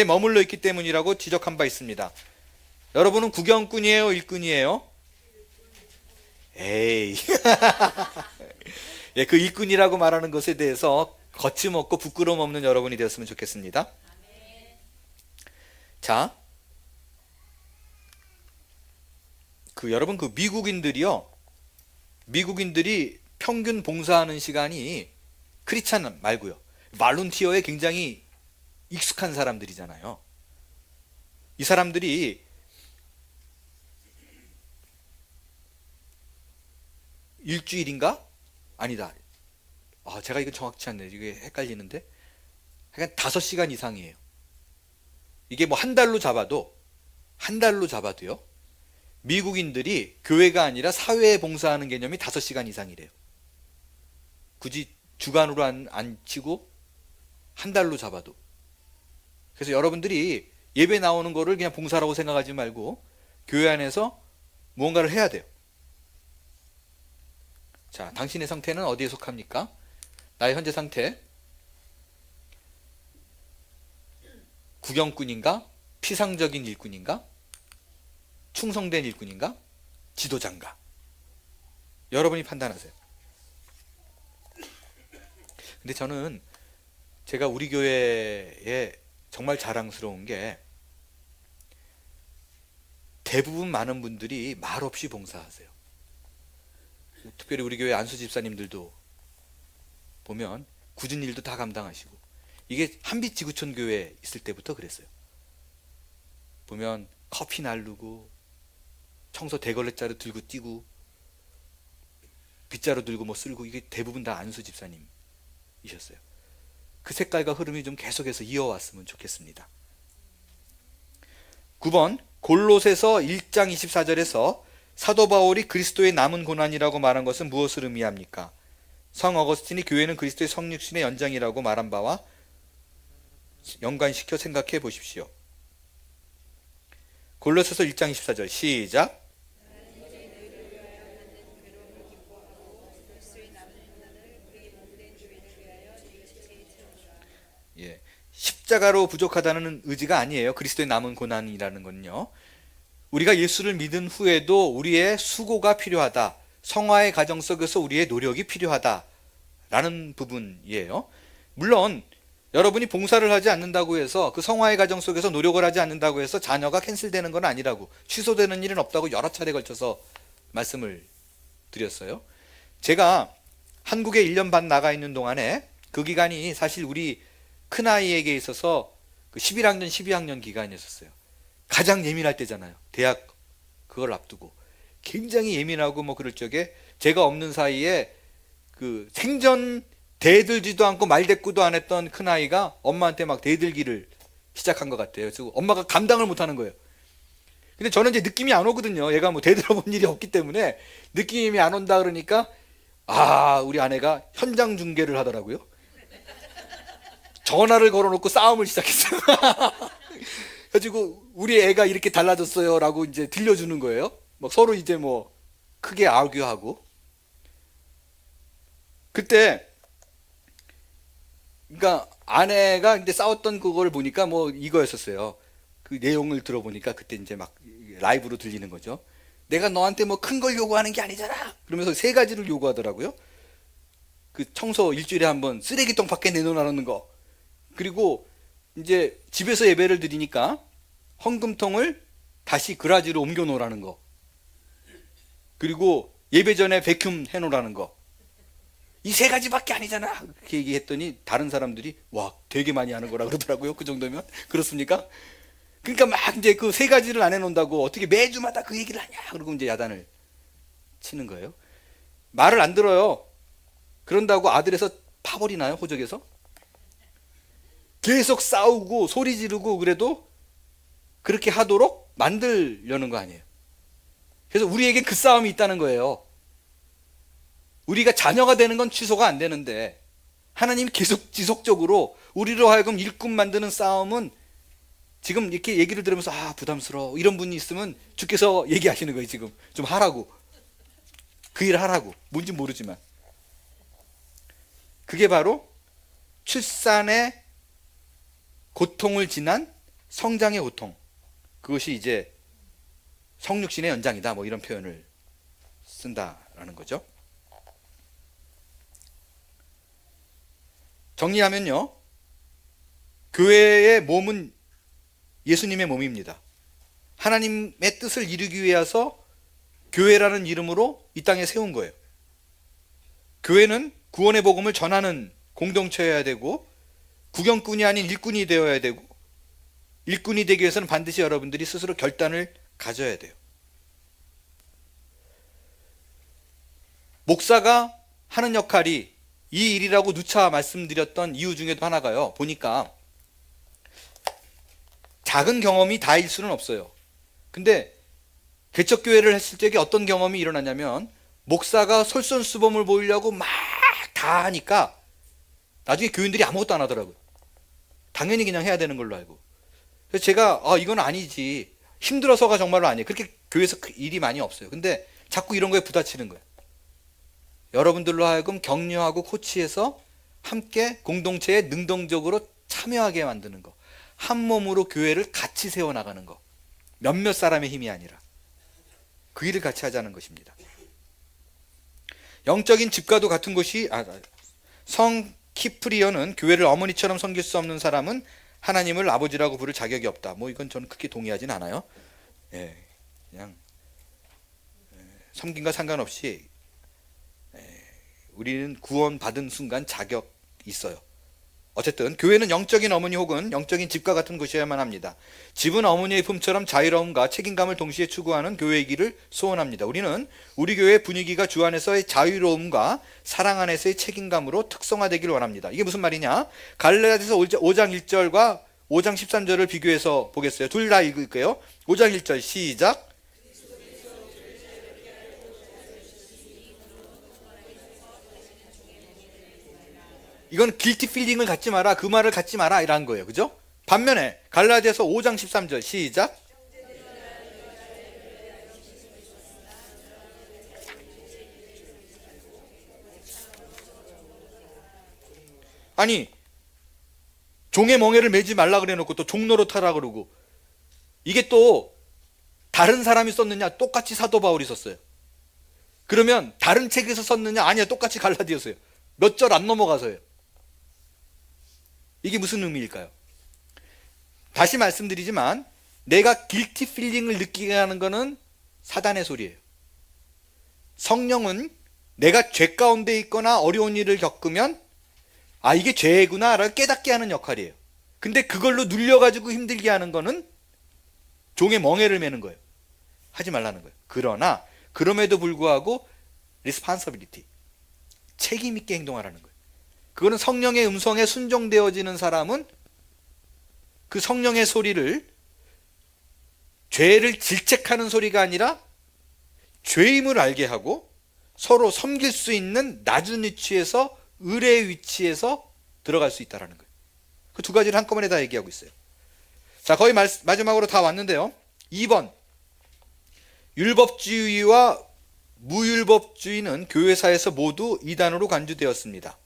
머물러 있기 때문이라고 지적한 바 있습니다. 여러분은 구경꾼이에요? 일꾼이에요? 에이 예, 그 일꾼이라고 말하는 것에 대해서 거침없고 부끄러움 없는 여러분이 되었으면 좋겠습니다. 자, 여러분 미국인들이 평균 봉사하는 시간이 크리스찬 말고요, 발룬티어에 굉장히 익숙한 사람들이잖아요. 이 사람들이 일주일인가? 아니다. 제가 이거 정확치 않네요. 이게 헷갈리는데. 약간 5시간 이상이에요. 이게 뭐 한 달로 잡아도요. 미국인들이 교회가 아니라 사회에 봉사하는 개념이 5시간 이상이래요. 굳이 주간으로 안 치고 한 달로 잡아도. 그래서 여러분들이 예배 나오는 거를 그냥 봉사라고 생각하지 말고 교회 안에서 무언가를 해야 돼요. 자, 당신의 상태는 어디에 속합니까? 나의 현재 상태, 구경꾼인가? 피상적인 일꾼인가? 충성된 일꾼인가? 지도자인가? 여러분이 판단하세요. 근데 저는 제가 우리 교회에 정말 자랑스러운 게 대부분 많은 분들이 말없이 봉사하세요. 특별히 우리 교회 안수 집사님들도 보면 굳은 일도 다 감당하시고, 이게 한빛 지구촌 교회에 있을 때부터 그랬어요. 보면 커피 나르고 청소 대걸레자루 들고 뛰고 빗자루 들고 뭐 쓸고, 이게 대부분 다 안수 집사님이셨어요. 그 색깔과 흐름이 좀 계속해서 이어왔으면 좋겠습니다. 9번, 골로새서 1장 24절에서 사도 바울이 그리스도의 남은 고난이라고 말한 것은 무엇을 의미합니까? 성 어거스틴이 교회는 그리스도의 성육신의 연장이라고 말한 바와 연관시켜 생각해 보십시오. 골로새서 1장 24절 시작. 예, 십자가로 부족하다는 의지가 아니에요. 그리스도의 남은 고난이라는 건요, 우리가 예수를 믿은 후에도 우리의 수고가 필요하다, 성화의 과정 속에서 우리의 노력이 필요하다라는 부분이에요. 물론 여러분이 봉사를 하지 않는다고 해서, 그 성화의 과정 속에서 노력을 하지 않는다고 해서 자녀가 캔슬되는 건 아니라고, 취소되는 일은 없다고 여러 차례 걸쳐서 말씀을 드렸어요. 제가 한국에 1년 반 나가 있는 동안에 그 기간이 사실 우리 큰아이에게 있어서 그 11학년, 12학년 기간이었어요. 가장 예민할 때잖아요. 대학 그걸 앞두고 굉장히 예민하고 뭐 그럴 적에, 제가 없는 사이에 그 생전 대들지도 않고 말대꾸도 안 했던 큰아이가 엄마한테 막 대들기를 시작한 것 같아요. 그래서 엄마가 감당을 못하는 거예요. 근데 저는 이제 느낌이 안 오거든요. 얘가 뭐 대들어본 일이 없기 때문에 느낌이 안 온다 그러니까, 우리 아내가 현장 중계를 하더라고요. 전화를 걸어놓고 싸움을 시작했어요. 그래가지고 우리 애가 이렇게 달라졌어요 라고 이제 들려주는 거예요. 막 서로 이제 뭐 크게 아규하고. 그때 그러니까 아내가 이제 싸웠던 그걸 보니까 뭐 이거였었어요. 그 내용을 들어보니까 그때 이제 막 라이브로 들리는 거죠. 내가 너한테 뭐 큰 걸 요구하는 게 아니잖아, 그러면서 3가지를 요구하더라고요. 그 청소 일주일에 한 번, 쓰레기통 밖에 내놓으라는 거, 그리고 이제 집에서 예배를 드리니까 헌금통을 다시 그라지로 옮겨 놓으라는 거, 그리고 예배 전에 베큐um 해 놓으라는 거. 이 3가지밖에 아니잖아, 그렇게 얘기했더니 다른 사람들이 와, 되게 많이 하는 거라 그러더라고요. 그 정도면. 그렇습니까? 그러니까 막 이제 그 3가지를 안 해놓는다고 어떻게 매주마다 그 얘기를 하냐, 그러고 이제 야단을 치는 거예요. 말을 안 들어요. 그런다고 아들에서 파버리나요? 호적에서? 계속 싸우고 소리 지르고 그래도 그렇게 하도록 만들려는 거 아니에요. 그래서 우리에게 그 싸움이 있다는 거예요. 우리가 자녀가 되는 건 취소가 안 되는데, 하나님이 계속 지속적으로 우리로 하여금 일꾼 만드는 싸움은, 지금 이렇게 얘기를 들으면서 부담스러워 이런 분이 있으면 주께서 얘기하시는 거예요. 지금 좀 하라고, 그 일 하라고. 뭔지 모르지만 그게 바로 출산의 고통을 지난 성장의 고통, 그것이 이제 성육신의 연장이다, 뭐 이런 표현을 쓴다라는 거죠. 정리하면요, 교회의 몸은 예수님의 몸입니다. 하나님의 뜻을 이루기 위해서 교회라는 이름으로 이 땅에 세운 거예요. 교회는 구원의 복음을 전하는 공동체여야 되고, 구경꾼이 아닌 일꾼이 되어야 되고, 일꾼이 되기 위해서는 반드시 여러분들이 스스로 결단을 가져야 돼요. 목사가 하는 역할이 이 일이라고 누차 말씀드렸던 이유 중에도 하나가요, 보니까 작은 경험이 다일 수는 없어요. 근데 개척교회를 했을 적에 어떤 경험이 일어나냐면, 목사가 솔선수범을 보이려고 막 다 하니까 나중에 교인들이 아무것도 안 하더라고요. 당연히 그냥 해야 되는 걸로 알고. 그래서 제가 이건 아니지, 힘들어서가 정말로 아니에요. 그렇게 교회에서 일이 많이 없어요. 근데 자꾸 이런 거에 부딪히는 거예요. 여러분들로 하여금 격려하고 코치해서 함께 공동체에 능동적으로 참여하게 만드는 거, 한 몸으로 교회를 같이 세워나가는 거, 몇몇 사람의 힘이 아니라 그 일을 같이 하자는 것입니다. 영적인 집과도 같은 것이, 성 키프리어는 교회를 어머니처럼 섬길 수 없는 사람은 하나님을 아버지라고 부를 자격이 없다. 이건 저는 크게 동의하진 않아요. 그냥 섬김과 상관없이 우리는 구원받은 순간 자격이 있어요. 어쨌든 교회는 영적인 어머니 혹은 영적인 집과 같은 곳이어야만 합니다. 집은 어머니의 품처럼 자유로움과 책임감을 동시에 추구하는 교회이기를 소원합니다. 우리는 우리 교회의 분위기가 주 안에서의 자유로움과 사랑 안에서의 책임감으로 특성화되기를 원합니다. 이게 무슨 말이냐? 갈라디아서 5장 1절과 5장 13절을 비교해서 보겠어요. 둘 다 읽을게요. 5장 1절 시작. 이건 길티 필링을 갖지 마라, 그 말을 갖지 마라 이라는 거예요. 그죠? 반면에 갈라디아서 5장 13절 시작. 아니, 종의 멍에를 매지 말라 그래 놓고 또 종로로 타라 그러고, 이게 또 다른 사람이 썼느냐? 똑같이 사도 바울이 썼어요. 그러면 다른 책에서 썼느냐? 아니야, 똑같이 갈라디아서요. 몇 절 안 넘어가서요. 이게 무슨 의미일까요? 다시 말씀드리지만, 내가 길티 필링을 느끼게 하는 것은 사단의 소리예요. 성령은 내가 죄 가운데 있거나 어려운 일을 겪으면 이게 죄구나 라고 깨닫게 하는 역할이에요. 근데 그걸로 눌려가지고 힘들게 하는 거는 종의 멍에를 매는 거예요. 하지 말라는 거예요. 그러나 그럼에도 불구하고 responsibility, 책임 있게 행동하라는 거예요. 그거는 성령의 음성에 순종되어지는 사람은 그 성령의 소리를, 죄를 질책하는 소리가 아니라 죄임을 알게 하고 서로 섬길 수 있는 낮은 위치에서 의뢰의 위치에서 들어갈 수 있다는 거예요. 그 두 가지를 한꺼번에 다 얘기하고 있어요. 자, 거의 마지막으로 다 왔는데요. 2번, 율법주의와 무율법주의는 교회사에서 모두 이단으로 간주되었습니다.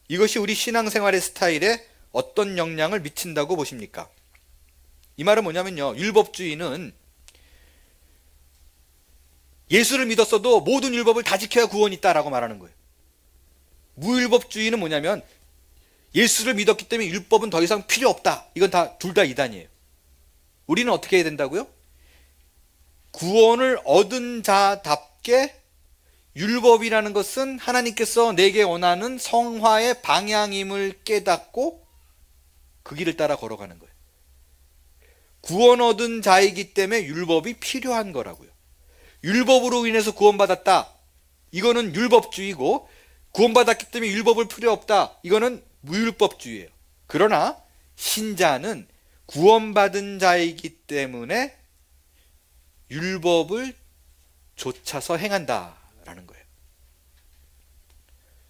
이것이 우리 신앙생활의 스타일에 어떤 영향을 미친다고 보십니까? 이 말은 뭐냐면요, 율법주의는 예수를 믿었어도 모든 율법을 다 지켜야 구원이 있다라고 말하는 거예요. 무율법주의는 뭐냐면 예수를 믿었기 때문에 율법은 더 이상 필요 없다. 이건 둘 다 이단이에요. 우리는 어떻게 해야 된다고요? 구원을 얻은 자답게 율법이라는 것은 하나님께서 내게 원하는 성화의 방향임을 깨닫고 그 길을 따라 걸어가는 거예요. 구원 얻은 자이기 때문에 율법이 필요한 거라고요. 율법으로 인해서 구원받았다, 이거는 율법주의고, 구원받았기 때문에 율법을 필요 없다, 이거는 무율법주의예요. 그러나 신자는 구원받은 자이기 때문에 율법을 좇아서 행한다라는 거예요.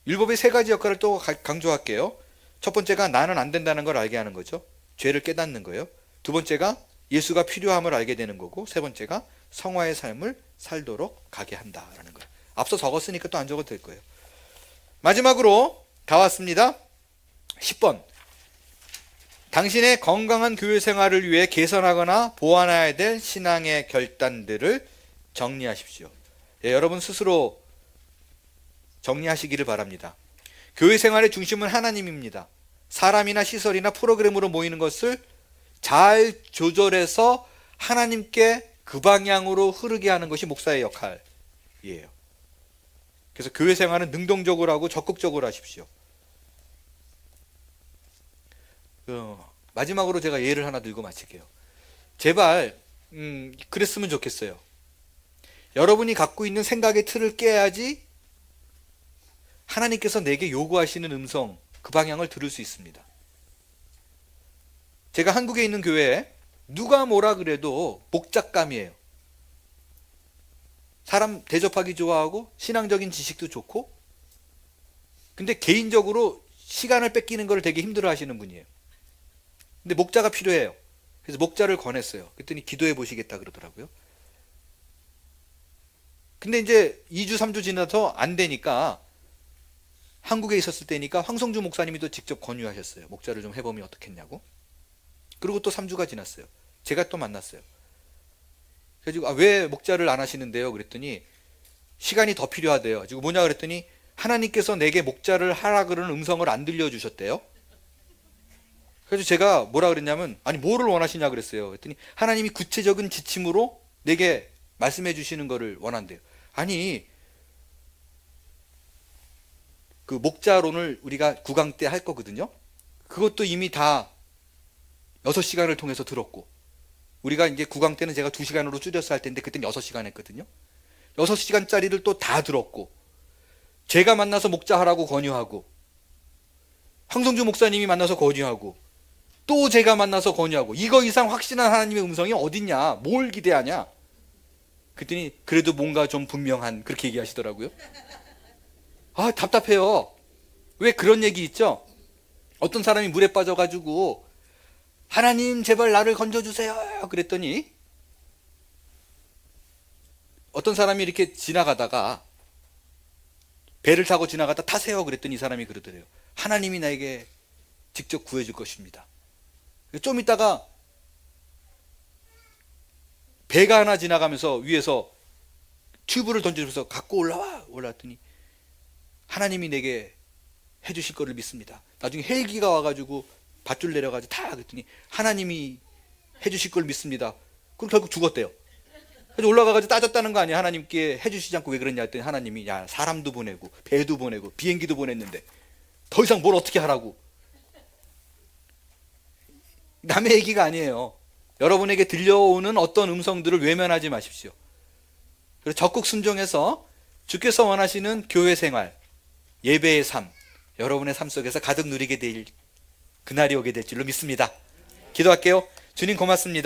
율법의 세 가지 역할을 또 강조할게요. 첫 번째가 나는 안 된다는 걸 알게 하는 거죠. 죄를 깨닫는 거예요. 두 번째가 예수가 필요함을 알게 되는 거고, 세 번째가 성화의 삶을 살도록 가게 한다라는 거예요. 앞서 적었으니까 또 안 적어도 될 거예요. 마지막으로 다 왔습니다. 10번, 당신의 건강한 교회 생활을 위해 개선하거나 보완해야 될 신앙의 결단들을 정리하십시오. 여러분 스스로 정리하시기를 바랍니다. 교회 생활의 중심은 하나님입니다. 사람이나 시설이나 프로그램으로 모이는 것을 잘 조절해서 하나님께 그 방향으로 흐르게 하는 것이 목사의 역할이에요. 그래서 교회 생활은 능동적으로 하고 적극적으로 하십시오. 마지막으로 제가 예를 하나 들고 마칠게요. 제발 그랬으면 좋겠어요. 여러분이 갖고 있는 생각의 틀을 깨야지 하나님께서 내게 요구하시는 음성, 그 방향을 들을 수 있습니다. 제가 한국에 있는 교회에 누가 뭐라 그래도 목작감이에요. 사람 대접하기 좋아하고 신앙적인 지식도 좋고, 근데 개인적으로 시간을 뺏기는 걸 되게 힘들어 하시는 분이에요. 근데 목자가 필요해요. 그래서 목자를 권했어요. 그랬더니 기도해 보시겠다 그러더라고요. 근데 이제 2주 3주 지나서 안 되니까, 한국에 있었을 때니까 황성주 목사님이 또 직접 권유하셨어요. 목자를 좀 해보면 어떻겠냐고. 그리고 또 3주가 지났어요. 제가 또 만났어요. 그래가지고 왜 목자를 안 하시는데요? 그랬더니 시간이 더 필요하대요. 지금 뭐냐 그랬더니 하나님께서 내게 목자를 하라 그러는 음성을 안 들려주셨대요. 그래서 제가 뭐라 그랬냐면, 아니 뭐를 원하시냐 그랬어요. 그랬더니 하나님이 구체적인 지침으로 내게 말씀해 주시는 거를 원한대요. 아니, 그 목자론을 우리가 9강 때 할 거거든요. 그것도 이미 다 6시간을 통해서 들었고, 우리가 이제 9강 때는 제가 2시간으로 줄여서 할 텐데 그때는 6시간 했거든요. 6시간짜리를 또 다 들었고, 제가 만나서 목자하라고 권유하고, 황성주 목사님이 만나서 권유하고, 또 제가 만나서 권유하고, 이거 이상 확신한 하나님의 음성이 어딨냐, 뭘 기대하냐. 그랬더니 그래도 뭔가 좀 분명한, 그렇게 얘기하시더라고요. 아, 답답해요. 왜 그런 얘기 있죠? 어떤 사람이 물에 빠져가지고 하나님 제발 나를 건져주세요 그랬더니, 어떤 사람이 이렇게 지나가다가 배를 타고 지나가다 타세요 그랬더니 이 사람이 그러더래요. 하나님이 나에게 직접 구해줄 것입니다. 좀 있다가 배가 하나 지나가면서 위에서 튜브를 던져주면서 갖고 올라왔더니 하나님이 내게 해주실 거를 믿습니다. 나중에 헬기가 와가지고 밧줄 내려가지고 다 그랬더니 하나님이 해주실 걸 믿습니다. 그럼 결국 죽었대요. 그래서 올라가가지고 따졌다는 거 아니야. 하나님께 해주시지 않고 왜 그랬냐 했더니 하나님이, 야, 사람도 보내고 배도 보내고 비행기도 보냈는데 더 이상 뭘 어떻게 하라고. 남의 얘기가 아니에요. 여러분에게 들려오는 어떤 음성들을 외면하지 마십시오. 그래서 적극 순종해서 주께서 원하시는 교회 생활, 예배의 삶, 여러분의 삶 속에서 가득 누리게 될 그날이 오게 될 줄로 믿습니다. 기도할게요. 주님 고맙습니다.